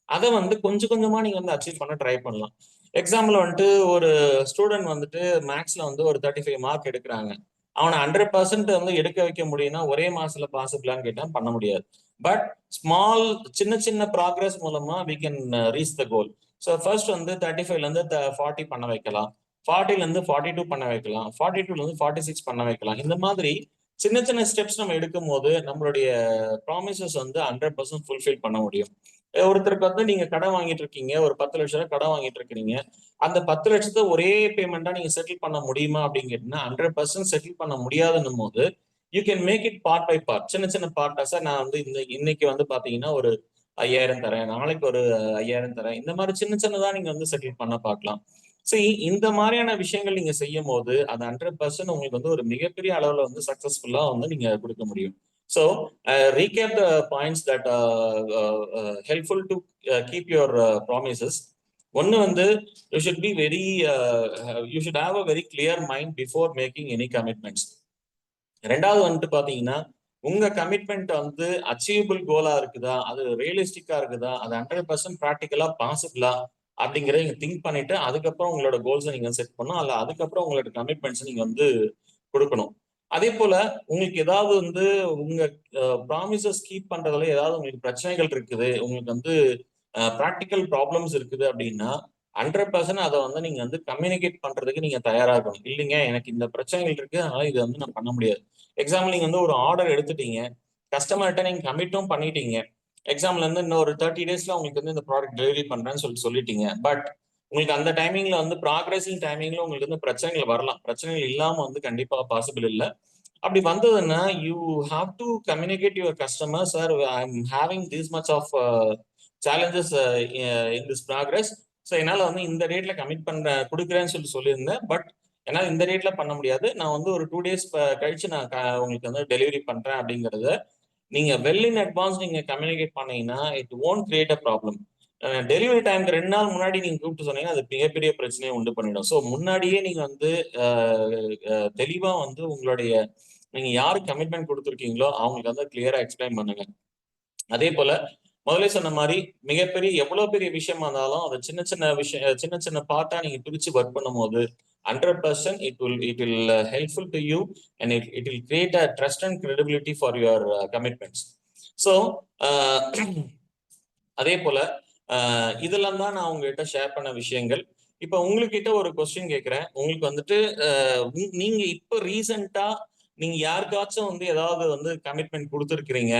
அதை வந்து கொஞ்சம் கொஞ்சமா நீங்க வந்து அச்சீவ் பண்ண ட்ரை பண்ணலாம். எக்ஸாம்பிள் வந்துட்டு ஒரு ஸ்டூடெண்ட் வந்துட்டு மேக்ஸ்ல வந்து ஒரு 35 மார்க் எடுக்கிறாங்க. அவனை 100% வந்து எடுக்க வைக்க முடியும்னா ஒரே மாசத்துல பாசிபிளான்னு கேட்டா பண்ண முடியாது. பட் ஸ்மால் சின்ன சின்ன ப்ராக்ரஸ் மூலமா we can reach the goal. So first வந்து 35ல இருந்து 40 பண்ண வைக்கலாம், 40ல இருந்து 42 பண்ண வைக்கலாம், 42ல இருந்து 46 பண்ண வைக்கலாம். இந்த மாதிரி சின்ன சின்ன ஸ்டெப்ஸ் நம்ம எடுக்கும் போது நம்மளுடைய ப்ராமிசஸ் வந்து 100% ஃபுல்ஃபில் பண்ண முடியும். ஒருத்தருக்கு வந்து நீங்க கடன் வாங்கிட்டு இருக்கீங்க, ஒரு 10 லட்சம் ரூபாய் கடன் வாங்கிட்டு இருக்கீங்க, அந்த 10 லட்சத்தை ஒரே பேமெண்டா நீங்க செட்டில் பண்ண முடியுமா அப்படின்னு கேட்டீங்கன்னா 100% செட்டில் பண்ண முடியாதுன்னும் போது you can make it part by part, சின்ன சின்ன பார்ட்டா. சார் நான் வந்து இன்னைக்கு வந்து பாத்தீங்கன்னா ஒரு 5,000 தரேன், நாளைக்கு ஒரு 5,000 தரேன், இந்த மாதிரி சின்ன சின்னதா நீங்க வந்து செட்டில் பண்ண பார்க்கலாம். சரி, இந்த மாதிரியான விஷயங்கள் நீங்க செய்யும் போது அது 100% உங்களுக்கு வந்து ஒரு மிகப்பெரிய அளவுல வந்து சக்சஸ்ஃபுல்லா வந்து நீங்க கொடுக்க முடியும். So recap the points that helpful to keep your promises. One வந்து you should be very you should have a very clear mind before making any commitments. ரெண்டாவது வந்துட்டு பாத்தீங்கன்னா உங்க கமிட்மெண்ட் வந்து அச்சீவபிள் கோலா இருக்குதா, அது ரியலிஸ்டிக்கா இருக்குதா, அது 100% ப்ராக்டிக்கலா பாசிபிளா அப்படிங்கிறத நீங்க திங்க் பண்ணிட்டு அதுக்கப்புறம் உங்களோட கோல்ஸை நீங்க செட் பண்ணணும், அல்ல அதுக்கப்புறம் உங்களோட கமிட்மெண்ட்ஸ் நீங்க வந்து கொடுக்கணும். அதே போல உங்களுக்கு ஏதாவது வந்து உங்க ப்ராமிசஸ் கீப் பண்றதுல ஏதாவது உங்களுக்கு பிரச்சனைகள் இருக்குது, உங்களுக்கு வந்து ப்ராக்டிக்கல் ப்ராப்ளம்ஸ் இருக்குது அப்படின்னா 100% அதை வந்து நீங்க வந்து கம்யூனிகேட் பண்றதுக்கு நீங்க தயாரா இருக்கணும். இல்லைங்க எனக்கு இந்த பிரச்சனைகள் இருக்கு, அதனால இது வந்து நான் பண்ண முடியாது. எக்ஸாம்பிள் நீங்க வந்து ஒரு ஆர்டர் எடுத்துட்டீங்க, கஸ்டமர்கிட்ட நீங்க கமிட்டும் பண்ணிட்டீங்க. எக்ஸாம்பிள் வந்து இன்னும் ஒரு 30 டேஸ்ல உங்களுக்கு வந்து இந்த ப்ராடக்ட் டெலிவரி பண்றேன்னு சொல்லிட்டீங்க. பட் உங்களுக்கு அந்த டைமிங்ல வந்து ப்ராக்ரஸிங் டைமிங்ல உங்களுக்கு வந்து பிரச்சனைகள் வரலாம். பிரச்சனைகள் இல்லாம வந்து கண்டிப்பா பாசிபிள் இல்லை. அப்படி வந்ததுன்னா you have to communicate your customer, sir I am having this much of challenges in this progress. So என்னால் வந்து இந்த ரேட்ல கமிட் கொடுக்குறேன்னு சொல்லியிருந்தேன், பட் என்னால் இந்த ரேட்ல பண்ண முடியாது, நான் வந்து ஒரு 2 days கழிச்சு நான் உங்களுக்கு வந்து டெலிவரி பண்றேன் அப்படிங்கறத நீங்க வெல் இன் அட்வான்ஸ் நீங்க கம்யூனிகேட் பண்ணீங்கன்னா it won't create a problem. Delivery டைம்க்கு 2 நாள் முன்னாடி நீங்க கூப்பிட்டு சொன்னீங்கன்னா அது மிகப்பெரிய பிரச்சனையை உண்டு பண்ணிடும். ஸோ முன்னாடியே நீங்க வந்து தெளிவா வந்து உங்களுடைய நீங்க யாருக்கு கமிட்மெண்ட் கொடுத்துருக்கீங்களோ அவங்களுக்கு வந்து கிளியரா எக்ஸ்பிளைன் பண்ணுங்க. அதே போல முதல்ல சொன்ன மாதிரி மிகப்பெரிய எவ்வளவு பெரிய விஷயமா இருந்தாலும் அதை சின்ன சின்ன விஷயம் சின்ன சின்ன பார்ட்டா நீங்க பிரிச்சு ஒர்க் பண்ணும் போது 100% it will helpful to you and it will create a trust and credibility for your commitments. So அதே போல இதெல்லாம் தான் நான் உங்ககிட்ட ஷேர் பண்ண விஷயங்கள். இப்ப உங்ககிட்ட ஒரு கொஸ்டின் கேட்கிறேன். உங்களுக்கு வந்துட்டு நீங்க இப்ப ரீசெண்டா நீங்க யாருக்காச்சும் வந்து ஏதாவது வந்து கமிட்மெண்ட் கொடுத்துருக்கிறீங்க,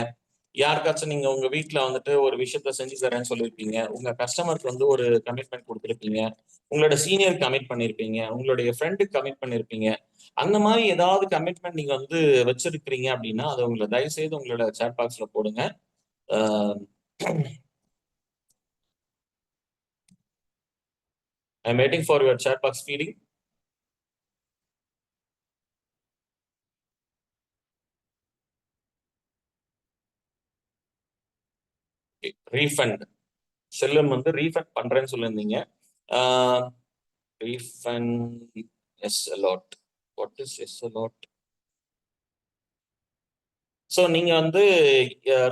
யாருக்காச்சும் நீங்க உங்க வீட்டுல வந்துட்டு ஒரு விஷயத்த செஞ்சு தரேன்னு சொல்லியிருப்பீங்க, உங்க கஸ்டமருக்கு வந்து ஒரு கமிட்மெண்ட் கொடுத்துருப்பீங்க, உங்களோட சீனியர் கமிட் பண்ணிருப்பீங்க, உங்களுடைய ஃப்ரெண்டுக்கு கமிட் பண்ணிருப்பீங்க. அந்த மாதிரி ஏதாவது கமிட்மெண்ட் நீங்க வந்து வச்சிருக்கிறீங்க அப்படின்னா அதை உங்களை தயவு செய்து உங்களோட சாட் பாக்ஸ்ல போடுங்க. I'm waiting for your chat box feeding. Refund செல்லம் வந்து ரீஃபண்ட் பண்றேன்னு சொல்லியிருந்தீங்க. ரீஃபண்ட் எஸ் அலாட். வாட் இஸ் எஸ் அலாட்? ஸோ நீங்க வந்து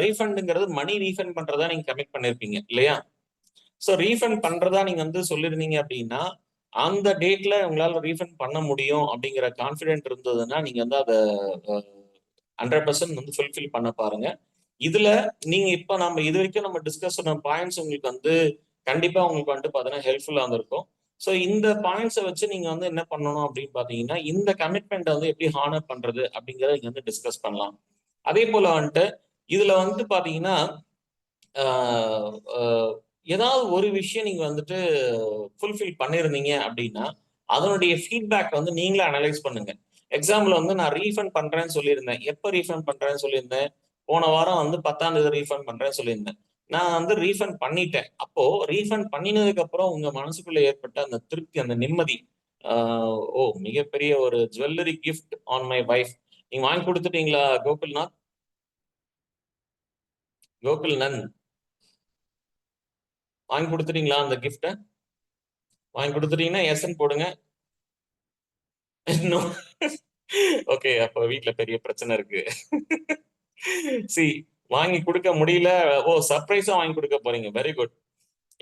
ரீஃபண்டுங்கிறது மணி ரீஃபண்ட் பண்றதா நீங்க கமிட் பண்ணிருப்பீங்க இல்லையா? ஸோ ரீஃபண்ட் பண்றதா நீங்க வந்து சொல்லியிருந்தீங்க அப்படின்னா அந்த டேட்ல உங்களால ரீஃபண்ட் பண்ண முடியும் அப்படிங்கிற கான்ஃபிடென்ட் இருந்ததுன்னா நீங்க வந்து அதை 100% வந்து ஃபுல்ஃபில் பண்ண பாருங்க. இதுல நீங்க இப்ப நம்ம இது வரைக்கும் நம்ம டிஸ்கஸ் பண்ண பாயிண்ட்ஸ் உங்களுக்கு வந்து கண்டிப்பா உங்களுக்கு வந்துட்டு பாத்தீங்கன்னா ஹெல்ப்ஃபுல்லா இருந்திருக்கும். ஸோ இந்த பாயிண்ட்ஸை வச்சு நீங்க வந்து என்ன பண்ணணும் அப்படின்னு பாத்தீங்கன்னா இந்த கமிட்மெண்ட் வந்து எப்படி ஹானர் பண்றது அப்படிங்கறத நீங்க வந்து டிஸ்கஸ் பண்ணலாம். அதே போல வந்துட்டு இதுல வந்துட்டு பாத்தீங்கன்னா ஏதாவது ஒரு விஷயம் நீங்க வந்துட்டு ஃபுல்ஃபில் பண்ணிருந்தீங்க அப்படின்னா அதனுடைய ஃபீட்பேக் வந்து நீங்களே அனலைஸ் பண்ணுங்க. எக்ஸாம்பிள் வந்து நான் ரீஃபண்ட் பண்றேன்னு சொல்லியிருந்தேன். எப்போ ரீஃபண்ட் பண்றேன்னு சொல்லியிருந்தேன்? போன வாரம் வந்து 10ஆம் தேதி ரீஃபண்ட் பண்றேன்னு சொல்லியிருந்தேன். நான் வந்து ரீஃபண்ட் பண்ணிட்டேன். அப்போ ரீஃபண்ட் பண்ணினதுக்கு அப்புறம் உங்க மனசுக்குள்ள ஏற்பட்ட அந்த திருப்தி, அந்த நிம்மதி, ஓ மிகப்பெரிய ஒரு jewellery gift on my wife, நீங்க வாங்கி கொடுத்துட்டீங்களா கோகுல்நாத்? கோகுல்நந்த் வாங்கி கொடுத்துட்டீங்களா அந்த கிஃப்ட? வாங்கி கொடுத்துட்டீங்கன்னா எஸ்ன்னு போடுங்க. ஓகே, அப்ப வீட்ல பெரிய பிரச்சனை இருக்கு. சி வாங்கி கொடுக்க முடியல. ஓ சர்ப்ரைஸா வாங்கி கொடுக்க போறீங்க. Very good.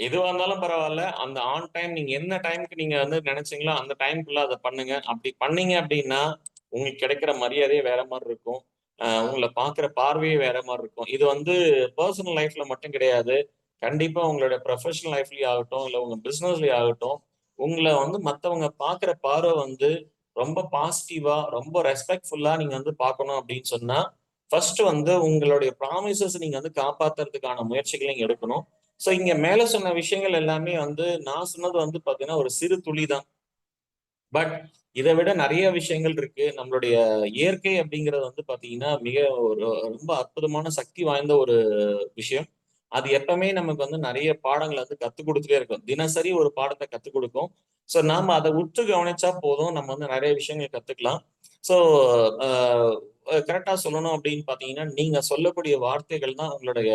எதுவா இருந்தாலும் பரவாயில்ல, அந்த ஆன் டைம் நீங்க என்ன டைமுக்கு நீங்க வந்து நினைச்சீங்களோ அந்த டைமுக்குள்ள அதை பண்ணுங்க. அப்படி பண்ணீங்க அப்படின்னா உங்களுக்கு கிடைக்கிற மரியாதையே வேற மாதிரி இருக்கும். உங்களை பாக்குற பார்வையே வேற மாதிரி இருக்கும். இது வந்து பர்சனல் லைஃப்ல மட்டும் கிடையாது, கண்டிப்பா உங்களோட ப்ரொஃபஷனல் லைஃப்லயும் ஆகட்டும் இல்ல உங்க பிசினஸ்லயும் ஆகட்டும், உங்களை வந்து மத்தவங்க பாக்குற பார்வை வந்து ரொம்ப பாசிட்டிவா ரொம்ப ரெஸ்பெக்ட்ஃபுல்லா நீங்க வந்து பார்க்கணும் அப்படின்னு சொன்னா ஃபர்ஸ்ட் வந்து உங்களுடைய ப்ராமிசஸ் நீங்க வந்து காப்பாத்துறதுக்கான முயற்சிகளை நீங்க எடுக்கணும். ஸோ இங்க மேல சொன்ன விஷயங்கள் எல்லாமே வந்து நான் சொன்னது வந்து பாத்தீங்கன்னா ஒரு சிறு துளி தான். பட் இதை விட நிறைய விஷயங்கள் இருக்கு. நம்மளுடைய இயற்கை அப்படிங்கிறது வந்து பாத்தீங்கன்னா மிக ஒரு ரொம்ப அற்புதமான சக்தி வாய்ந்த ஒரு விஷயம். அது எப்பவுமே நமக்கு வந்து நிறைய பாடங்களை வந்து கத்துக் கொடுத்துட்டே இருக்கும். தினசரி ஒரு பாடத்தை கத்துக் கொடுக்கும். ஸோ நாம அதை உற்று கவனிச்சா போதும், நம்ம வந்து நிறைய விஷயங்கள் கத்துக்கலாம். ஸோ கரெக்டா சொல்லணும் அப்படின்னு பாத்தீங்கன்னா நீங்க சொல்லக்கூடிய வார்த்தைகள் தான் உங்களுடைய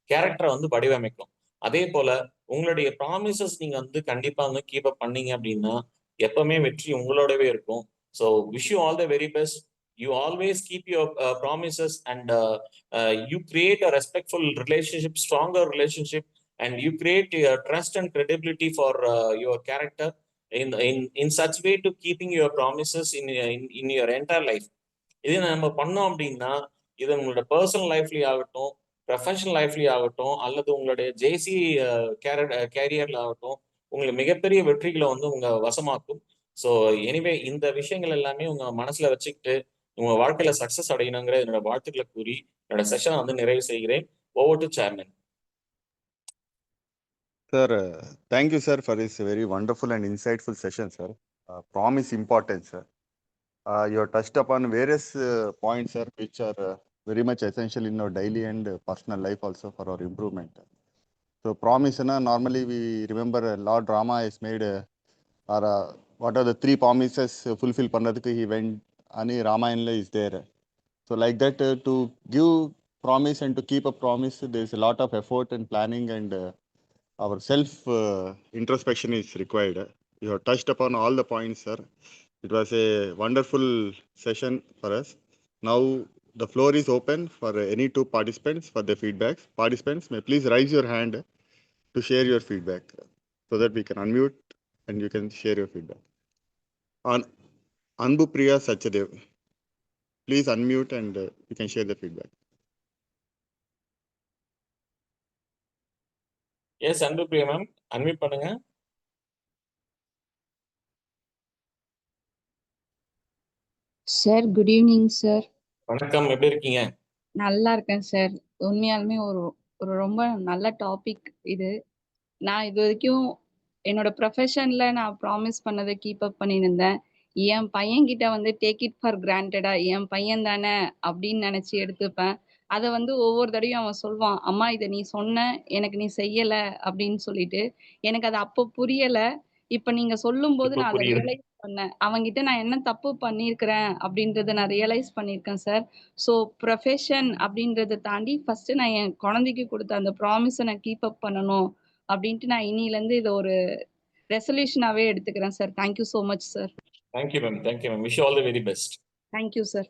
கேரக்டரை வந்து வடிவமைக்கும். அதே போல உங்களுடைய ப்ராமிசஸ் நீங்க வந்து கண்டிப்பா வந்து கீப் அப் பண்ணீங்க அப்படின்னா எப்பவுமே வெற்றி உங்களோடவே இருக்கும். So wish you all the very best. You always keep your promises and you create a respectful relationship, stronger relationship, and you create trust and credibility for your character in such way to keeping your promises in your entire life. இது நம்ம பண்ணோம் அப்படின்னா இது உங்களோட personal லைஃப்லயும் ஆகட்டும், professional லைஃப்லயும் ஆகட்டும், அல்லது உங்களுடைய ஜேசி கேரியர்ல ஆகட்டும், உங்களுக்கு மிகப்பெரிய வெற்றிகளை வந்து உங்க வசமாக்கும். ஸோ எனிவே இந்த விஷயங்கள் எல்லாமே உங்க மனசுல வச்சுக்கிட்டு உங்க வாழ்க்கையில சக்சஸ் அடையணுங்கிற என்னோட வாழ்த்துக்களை கூறி என்னோட செஷனை வந்து நிறைவு செய்கிறேன். Over to chairman. Sir, thank you, sir, for this very wonderful and insightful session, sir. Promise important, sir. You have touched upon various points, sir, which are very much essential in our daily and personal life also for our improvement. So promise, normally we remember Lord Rama has made, or what are the 3 promises fulfill pannadukku he went, ani Ramayana is there. So like that, to give promise and to keep a promise, there is a lot of effort and planning, and our self introspection is required. You have touched upon all the points, sir. It was a wonderful session for us. Now the floor is open for any 2 participants for their feedbacks. Participants may please raise your hand to share your feedback so that we can unmute and you can share your feedback. On Anbu Priya Sachadev, please unmute and you can share the feedback. Yes Anbu Priya ma'am, unmute பண்ணுங்க. Sir good evening sir. வணக்கம், எப்படி இருக்கீங்க? நல்லா இருக்கேன் sir. உண்மையாலுமே ஒரு ஒரு ரொம்ப நல்ல டாபிக் இது. நான் இது வரைக்கும் என்னோட ப்ரொஃபஷன்ல நான் ப்ராமிஸ் பண்ணதை கீப் அப் பண்ணியிருந்தேன். என் பையன்கிட்ட வந்து டேக் இட் ஃபார் கிராண்டடா என் பையன் தானே அப்படின்னு நினைச்சு எடுத்துப்பேன். அதை வந்து ஒவ்வொரு தடவையும் அவன் சொல்வான், அம்மா இதை நீ சொன்ன எனக்கு நீ செய்யல அப்படின்னு சொல்லிட்டு. எனக்கு அது அப்போ புரியல. இப்ப நீங்க சொல்லும்போது இப்ப நான் அத புரியுது. ரியலைஸ் பண்ணேன். அவன்கிட்ட நான் என்ன தப்பு பண்ணியிருக்கிறேன் அப்படின்றத நான் ரியலைஸ் பண்ணியிருக்கேன் சார். ஸோ ப்ரொஃபஷன் அப்படின்றத தாண்டி ஃபர்ஸ்ட்டு நான் என் குழந்தைக்கு குடுத்த அந்த ப்ராமிஸ நான் கீப் அப் பண்ணணும் அப்படின்ட்டு நான் இன்னிலருந்து இத ஒரு ரெசல்யூஷனாவே எடுத்துக்கிறேன் sir. Thank you so much sir. Thank you, ma'am. Thank you, ma'am. Wish you all the very best. Thank you sir.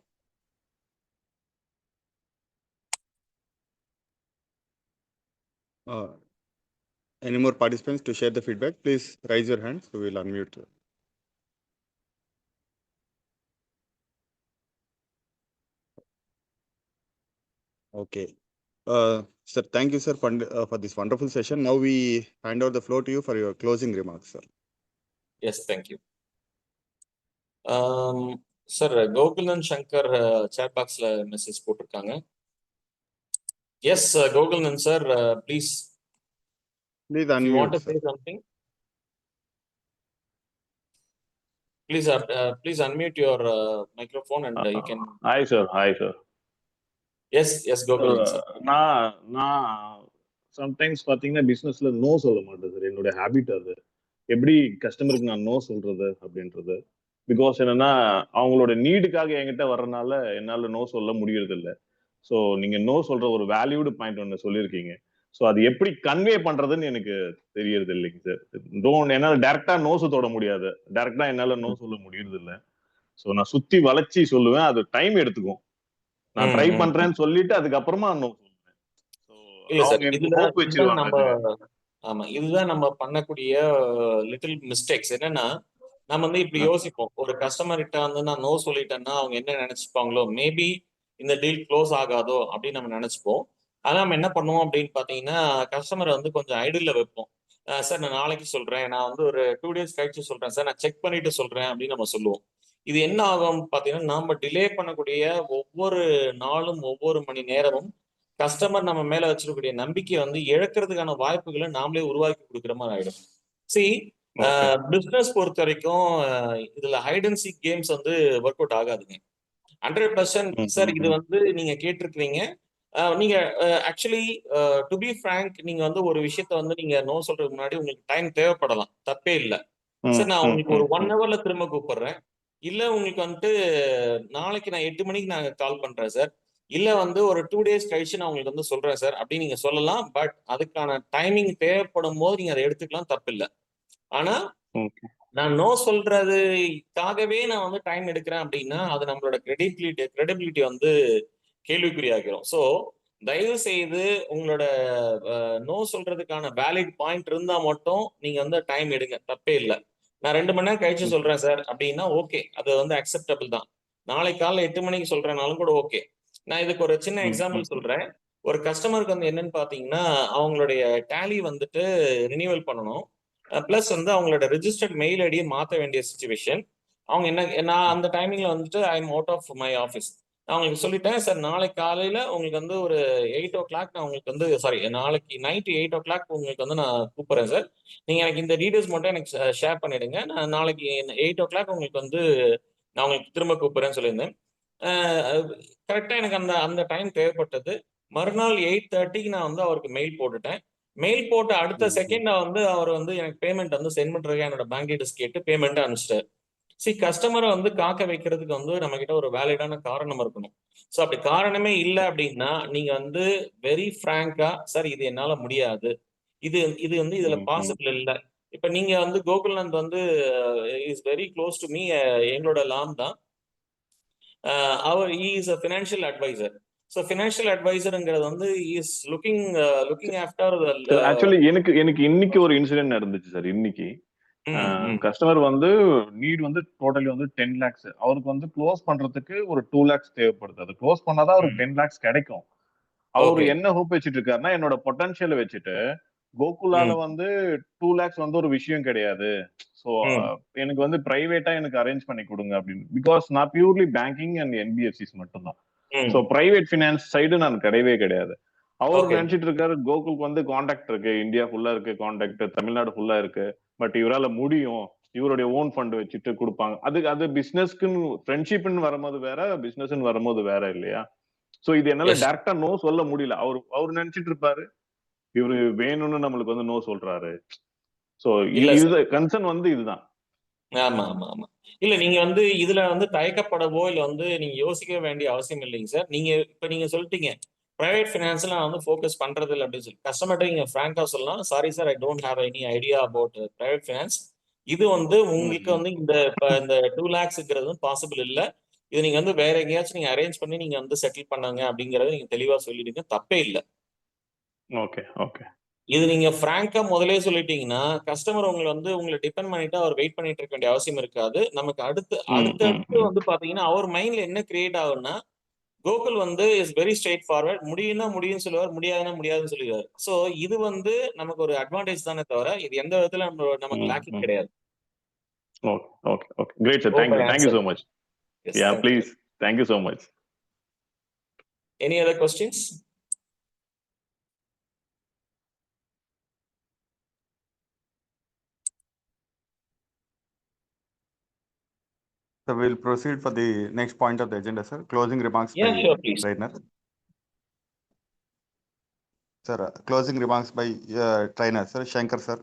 Any more participants to share the feedback? Please raise your hands. We will unmute. Okay. Sir, thank you, sir, for this wonderful session. Now we hand over the floor to you for your closing remarks, sir. Yes, thank you. Sir, Gokulan Shankar chat boxல message போட்டிருக்காங்க. Yes, Gokulan sir, please. Please If you want unmute, to sir. say something, please unmute your microphone and you can. Hi, sir. Hi, sir. Yes, Gokulan sir. நான் sometimes பாத்தீங்கன்னா பிசினஸ்ல no சொல்ல மாட்டேன் sir. என்னோட habit அது. எப்படி கஸ்டமருக்கு நான் நோ சொல்றது அப்படின்றது. பிகாஸ் என்னன்னா அவங்களோட நீடுக்காக என்கிட்ட வர்றதுனால என்னால நோ சொல்ல முடியறது இல்லை. ஸோ நீங்க நோ சொல்ற ஒரு வேல்யூடு பாயிண்ட் ஒன்று சொல்லியிருக்கீங்க. ஸோ அது எப்படி கன்வே பண்றதுன்னு எனக்கு தெரியறது இல்லைங்க சார். என்னால டைரக்டா நோசு தொட முடியாது. டைரக்டா என்னால நோ சொல்ல முடியறது இல்லை. ஸோ நான் சுத்தி வளைச்சி சொல்லுவேன். அது டைம் எடுத்துக்கும். நான் ட்ரை பண்றேன்னு சொல்லிட்டு அதுக்கப்புறமா நோ சொல்லுவேன். இல்ல சார், அவங்க எனக்கு ஹோப் வச்சிருவாங்க. ஆமா, இதுதான் நம்ம பண்ணக்கூடிய லிட்டில் மிஸ்டேக்ஸ். என்னன்னா நம்ம வந்து இப்படி யோசிப்போம், ஒரு கஸ்டமர் கிட்ட வந்து நான் நோ சொல்லிட்டேன்னா அவங்க என்ன நினைச்சுப்பாங்களோ, மேபி இந்த டீல் க்ளோஸ் ஆகாதோ அப்படின்னு நம்ம நினைச்சுப்போம். ஆனா நம்ம என்ன பண்ணுவோம் அப்படின்னு பாத்தீங்கன்னா, கஸ்டமரை வந்து கொஞ்சம் ஐடியில வைப்போம். சார் நான் நாளைக்கு சொல்றேன், நான் வந்து ஒரு 2 days கழிச்சு சொல்றேன் சார், நான் செக் பண்ணிட்டு சொல்றேன் அப்படின்னு நம்ம சொல்லுவோம். இது என்ன ஆகும் பாத்தீங்கன்னா, நாம டிலே பண்ணக்கூடிய ஒவ்வொரு நாளும் ஒவ்வொரு மணி நேரமும் கஸ்டமர் நம்ம மேல வச்சிருக்கக்கூடிய நம்பிக்கையை வந்து இழக்கிறதுக்கான வாய்ப்புகளை நாமளே உருவாக்கி கொடுக்குற மாதிரி ஆயிடும். பிசினஸ் பொறுத்த வரைக்கும் இதுல ஹைட் அண்ட் சீக் கேம்ஸ் வந்து ஒர்க் அவுட் ஆகாதுங்க. 100% சார். இது வந்து நீங்க கேட்டிருக்கிறீங்க. நீங்க ஆக்சுவலி டு பி ஃப்ராங்க், நீங்க வந்து ஒரு விஷயத்த வந்து நீங்க நோ சொல்றதுக்கு முன்னாடி உங்களுக்கு டைம் தேவைப்படலாம், தப்பே இல்லை சார். நான் உங்களுக்கு ஒரு 1 hourல திரும்ப கூப்பிடுறேன், இல்ல உங்களுக்கு வந்துட்டு நாளைக்கு நான் 8 மணிக்கு நான் கால் பண்றேன் சார், இல்ல வந்து ஒரு 2 days கழிச்சு நான் உங்களுக்கு வந்து சொல்றேன் சார் அப்படின்னு நீங்க சொல்லலாம். பட் அதுக்கான டைமிங் தேவைப்படும் போது நீங்க அதை எடுத்துக்கலாம், தப்பு இல்லை. ஆனா நான் நோ சொல்றதுக்காகவே நான் வந்து டைம் எடுக்கிறேன் அப்படின்னா அது நம்மளோட கிரெடிபிலிட்டி வந்து கேள்விக்குறியாகிறோம். ஸோ தயவு செய்து உங்களோட நோ சொல்றதுக்கான வேலிட் பாயிண்ட் இருந்தா மட்டும் நீங்க வந்து டைம் எடுங்க, தப்பே இல்லை. நான் 2 மணி நேரம் கழிச்சு சொல்றேன் சார் அப்படின்னா ஓகே, அது வந்து அக்செப்டபிள் தான். நாளைக்கு காலைல 8 மணிக்கு சொல்றேனாலும் கூட ஓகே. நான் இதுக்கு ஒரு சின்ன எக்ஸாம்பிள் சொல்றேன். ஒரு கஸ்டமருக்கு வந்து என்னன்னு பாத்தீங்கன்னா, அவங்களுடைய டேலி வந்துட்டு ரினியூவல் பண்ணணும், பிளஸ் வந்து அவங்களோட ரெஜிஸ்டர்ட் மெயில் ஐடியை மாற்ற வேண்டிய சுச்சுவேஷன். அவங்க நான் அந்த டைமிங்ல வந்துட்டு I am out of my office. நான் உங்களுக்கு சொல்லிட்டேன் சார், நாளைக்கு காலையில உங்களுக்கு வந்து ஒரு 8 o'clock நான் உங்களுக்கு வந்து நாளைக்கு நைட்டு 8 o'clock உங்களுக்கு வந்து நான் கூப்பிடுறேன் சார். நீங்க எனக்கு இந்த டீடைல்ஸ் மட்டும் எனக்கு ஷேர் பண்ணிடுங்க. நான் நாளைக்கு 8 o'clock உங்களுக்கு வந்து நான் உங்களுக்கு திரும்ப கூப்பிடுறேன்னு சொல்லியிருந்தேன். கரெக்டா எனக்கு அந்த அந்த டைம் தேவைப்பட்டது. மறுநாள் 8:30க்கு நான் வந்து அவருக்கு மெயில் போட்டுட்டேன். மெயில் போட்ட அடுத்த செகண்ட் வந்து அவர் வந்து எனக்கு பேமெண்ட் வந்து சென்ட் பண்றதுக்கு என்னோட பேங்க் டீடைல்ஸ் கேட்டு பேமெண்ட் அனுப்பிச்சிட்டாரு. கஸ்டமரை வந்து காக்க வைக்கிறதுக்கு வந்து நம்ம கிட்ட ஒரு வேலிடான காரணம் இருக்கணும். ஸோ அப்படி காரணமே இல்லை அப்படின்னா நீங்க வந்து வெரி ஃப்ராங்கா, சார் இது என்னால முடியாது, இது இது வந்து இதுல பாசிபிள் இல்லை. இப்ப நீங்க வந்து கோகுல்நந்த் வந்து is very close to me, எங்களோட லாம் தான். அவர் இஸ் அ ஃபினான்ஷியல் அட்வைசர். ஸோ ஃபினான்ஷியல் அட்வைசருங்கிறது வந்து இஸ் லுக்கிங் ஆஃப்டர். ஆக்சுவலி எனக்கு இன்னைக்கு ஒரு இன்சிடென்ட் நடந்துச்சு சார். இன்னைக்கு கஸ்டமர் வந்து நீட் வந்து டோட்டலி வந்து 10 lakhs. அவருக்கு வந்து க்ளோஸ் பண்றதுக்கு ஒரு 2 lakhs தேவைப்படுது. அது க்ளோஸ் பண்ணாதான் அவருக்கு 10 lakhs கிடைக்கும். அவரு என்ன ஹோப் வச்சுட்டு இருக்காருன்னா, என்னோட பொட்டன்ஷியலை வச்சுட்டு கோகுலால வந்து 2 lakhs வந்து ஒரு விஷயம் கிடையாது, ஸோ எனக்கு வந்து பிரைவேட்டா எனக்கு அரேஞ்ச் பண்ணி கொடுங்க அப்படின்னு. பிகாஸ் நான் பியூர்லி பேங்கிங் அண்ட் என்பிஎஃப்சிஸ் மட்டும்தான். ஸோ பிரைவேட் ஃபினான்ஸ் சைடு நான் கிடையவே கிடையாது. அவரு நினைச்சிட்டு இருக்காரு கோகுலுக்கு வந்து கான்டாக்ட் இருக்கு, இந்தியா ஃபுல்லா இருக்கு கான்டாக்ட், தமிழ்நாடு ஃபுல்லா இருக்கு, பட் இவரால முடியும், இவருடைய ஓன் ஃபண்ட் வச்சுட்டு கொடுப்பாங்க. அது பிசினஸ்க்குன்னு ஃப்ரெண்ட்ஷிப்னு வரும்போது வேற, பிசினஸ்ன்னு வரும்போது வேற இல்லையா? சோ இது என்னால டைரக்டா நோ சொல்ல முடியல. அவர் நினைச்சிட்டு இருப்பாரு இவரு வேணும்னு நம்மளுக்கு வந்து நோ சொல்றாரு. ஸோ இல்ல இது கன்சர்ன் வந்து இதுதான். ஆமா ஆமா ஆமா. இல்ல நீங்க வந்து இதுல வந்து தயக்கப்படவோ இல்ல வந்து நீங்க யோசிக்க வேண்டிய அவசியம் இல்லைங்க சார். நீங்க சொல்லிட்டீங்க பிரைவேட் ஃபினான்ஸ்ல நான் வந்து ஃபோக்கஸ் பண்றது இல்லை அப்படின்னு சொல்லி கஸ்டமர்கிட்ட நீங்க ஃப்ராங்கா சொல்லலாம், sorry sir I don't have any idea about private finance. இது வந்து உங்களுக்கு வந்து இந்த 2 lakhsங்கிறது பாசிபிள் இல்ல. இது நீங்க வந்து வேற எங்கேயாச்சும் நீங்க அரேஞ்ச் பண்ணி நீங்க வந்து செட்டில் பண்ணாங்க அப்படிங்கறத நீங்க தெளிவா சொல்லிடுங்க, தப்பே இல்லை. Okay okay. இது நீங்க ஃப்ராங்கா முதலே சொல்லிட்டீங்கன்னா கஸ்டமர் உங்களை டிபெண்ட் பண்ணிட்டு அவர் வெயிட் பண்ணிட்டு இருக்க வேண்டிய அவசியம் இருக்காது. நமக்கு அடுத்து வந்து பாத்தீங்கன்னா அவர் மைண்ட்ல என்ன கிரியேட் ஆகும்னா கோகுல் வந்து இஸ் வெரி ஸ்ட்ரெயிட் ஃபார்வர்ட், முடியும்னா முடியும்னு சொல்லுவார், முடியாதுன்னா முடியாதுன்னு சொல்லுவார். சோ இது வந்து நமக்கு ஒரு அட்வான்டேஜ் தானே தவிர இது எந்த விதத்துல நமக்கு லாக்கிங் கிடையாது. Okay okay okay, great sir, thank you so much. Yeah please, thank you so much. Any other questions? So we'll proceed for the next point of the agenda, sir. Closing remarks Yeah, by sure, please. trainer. Sir, closing remarks by trainer, sir. Shankar, sir,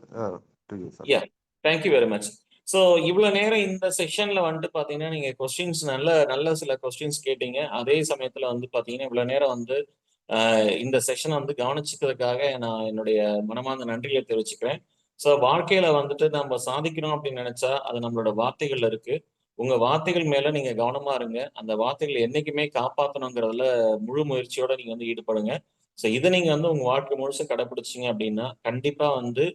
to you, sir. Yeah, thank you very much. So இவ்வளவு நேரம் இந்த செஷன்ல வந்துட்டு பாத்தீங்கன்னா நீங்க questions நல்ல சில questions கேட்டீங்க. அதே சமயத்துல வந்து பாத்தீங்கன்னா இவ்வளவு நேரம் வந்து இந்த செஷனை வந்து கவனிச்சுக்கிறதுக்காக நான் என்னுடைய மனமார்ந்த நன்றியை தெரிவிச்சுக்கிறேன். ஸோ வாழ்க்கையில வந்துட்டு நம்ம சாதிக்கணும் அப்படின்னு நினைச்சா அது நம்மளோட வார்த்தைகள்ல இருக்கு. உங்க வார்த்தைகள் மேல நீங்க கவனமா இருங்க. அந்த வார்த்தைகளை என்னைக்குமே காப்பாற்றணுங்கிறதுல முழு முயற்சியோட நீங்க வந்து ஈடுபடுங்க. ஸோ இதை நீங்க வந்து உங்க வாழ்க்கை முழுசும் கடைபிடிச்சீங்க அப்படின்னா கண்டிப்பா வந்து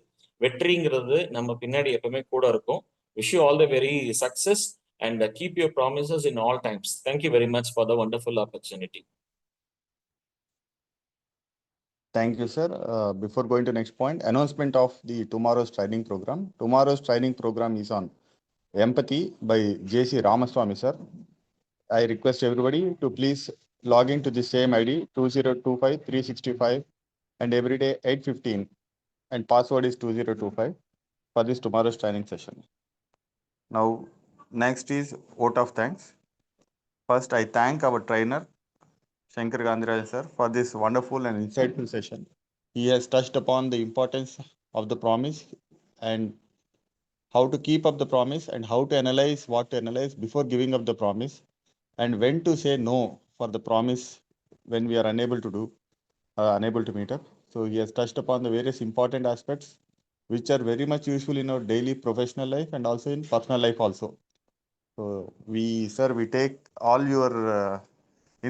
வெற்றிங்கிறது நம்ம பின்னாடி எப்பவுமே கூட இருக்கும். Wish you all the very success and keep your promises in all times. Thank you very much for the wonderful opportunity. Thank you, sir. Before going to next point, announcement of the tomorrow's training program. Tomorrow's training program is on empathy by J.C. Ramaswamy, sir. I request everybody to please log in to the same ID 2025-365 and every day 8:15 and password is 2025 for this tomorrow's training session. Now, next is vote of thanks. First, I thank our trainer Shankar Gandhiraj sir for this wonderful and insightful session. He has touched upon the importance of the promise and how to keep up the promise and how to analyze what to analyze before giving up the promise and when to say no for the promise when we are unable to meet up. So he has touched upon the various important aspects which are very much useful in our daily professional life and also in personal life also. So we take all your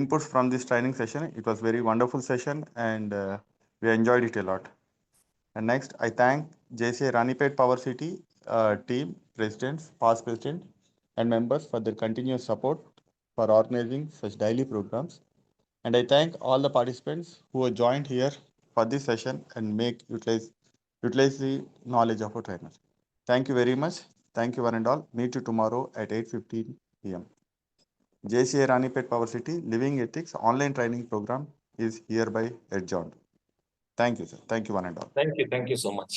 inputs from this training session. It was very wonderful session and we enjoyed it a lot. And next, I thank JCI Ranipet Power City team, presidents, past president and members for their continuous support for organizing such daily programs. And I thank all the participants who have joined here for this session and utilize the knowledge of our trainer. Thank you very much. Thank you one and all. Meet you tomorrow at 8:15 p.m. JCI Ranipet Power City Living Ethics online training program is hereby adjourned. Thank you, sir. Thank you one and all. Thank you so much.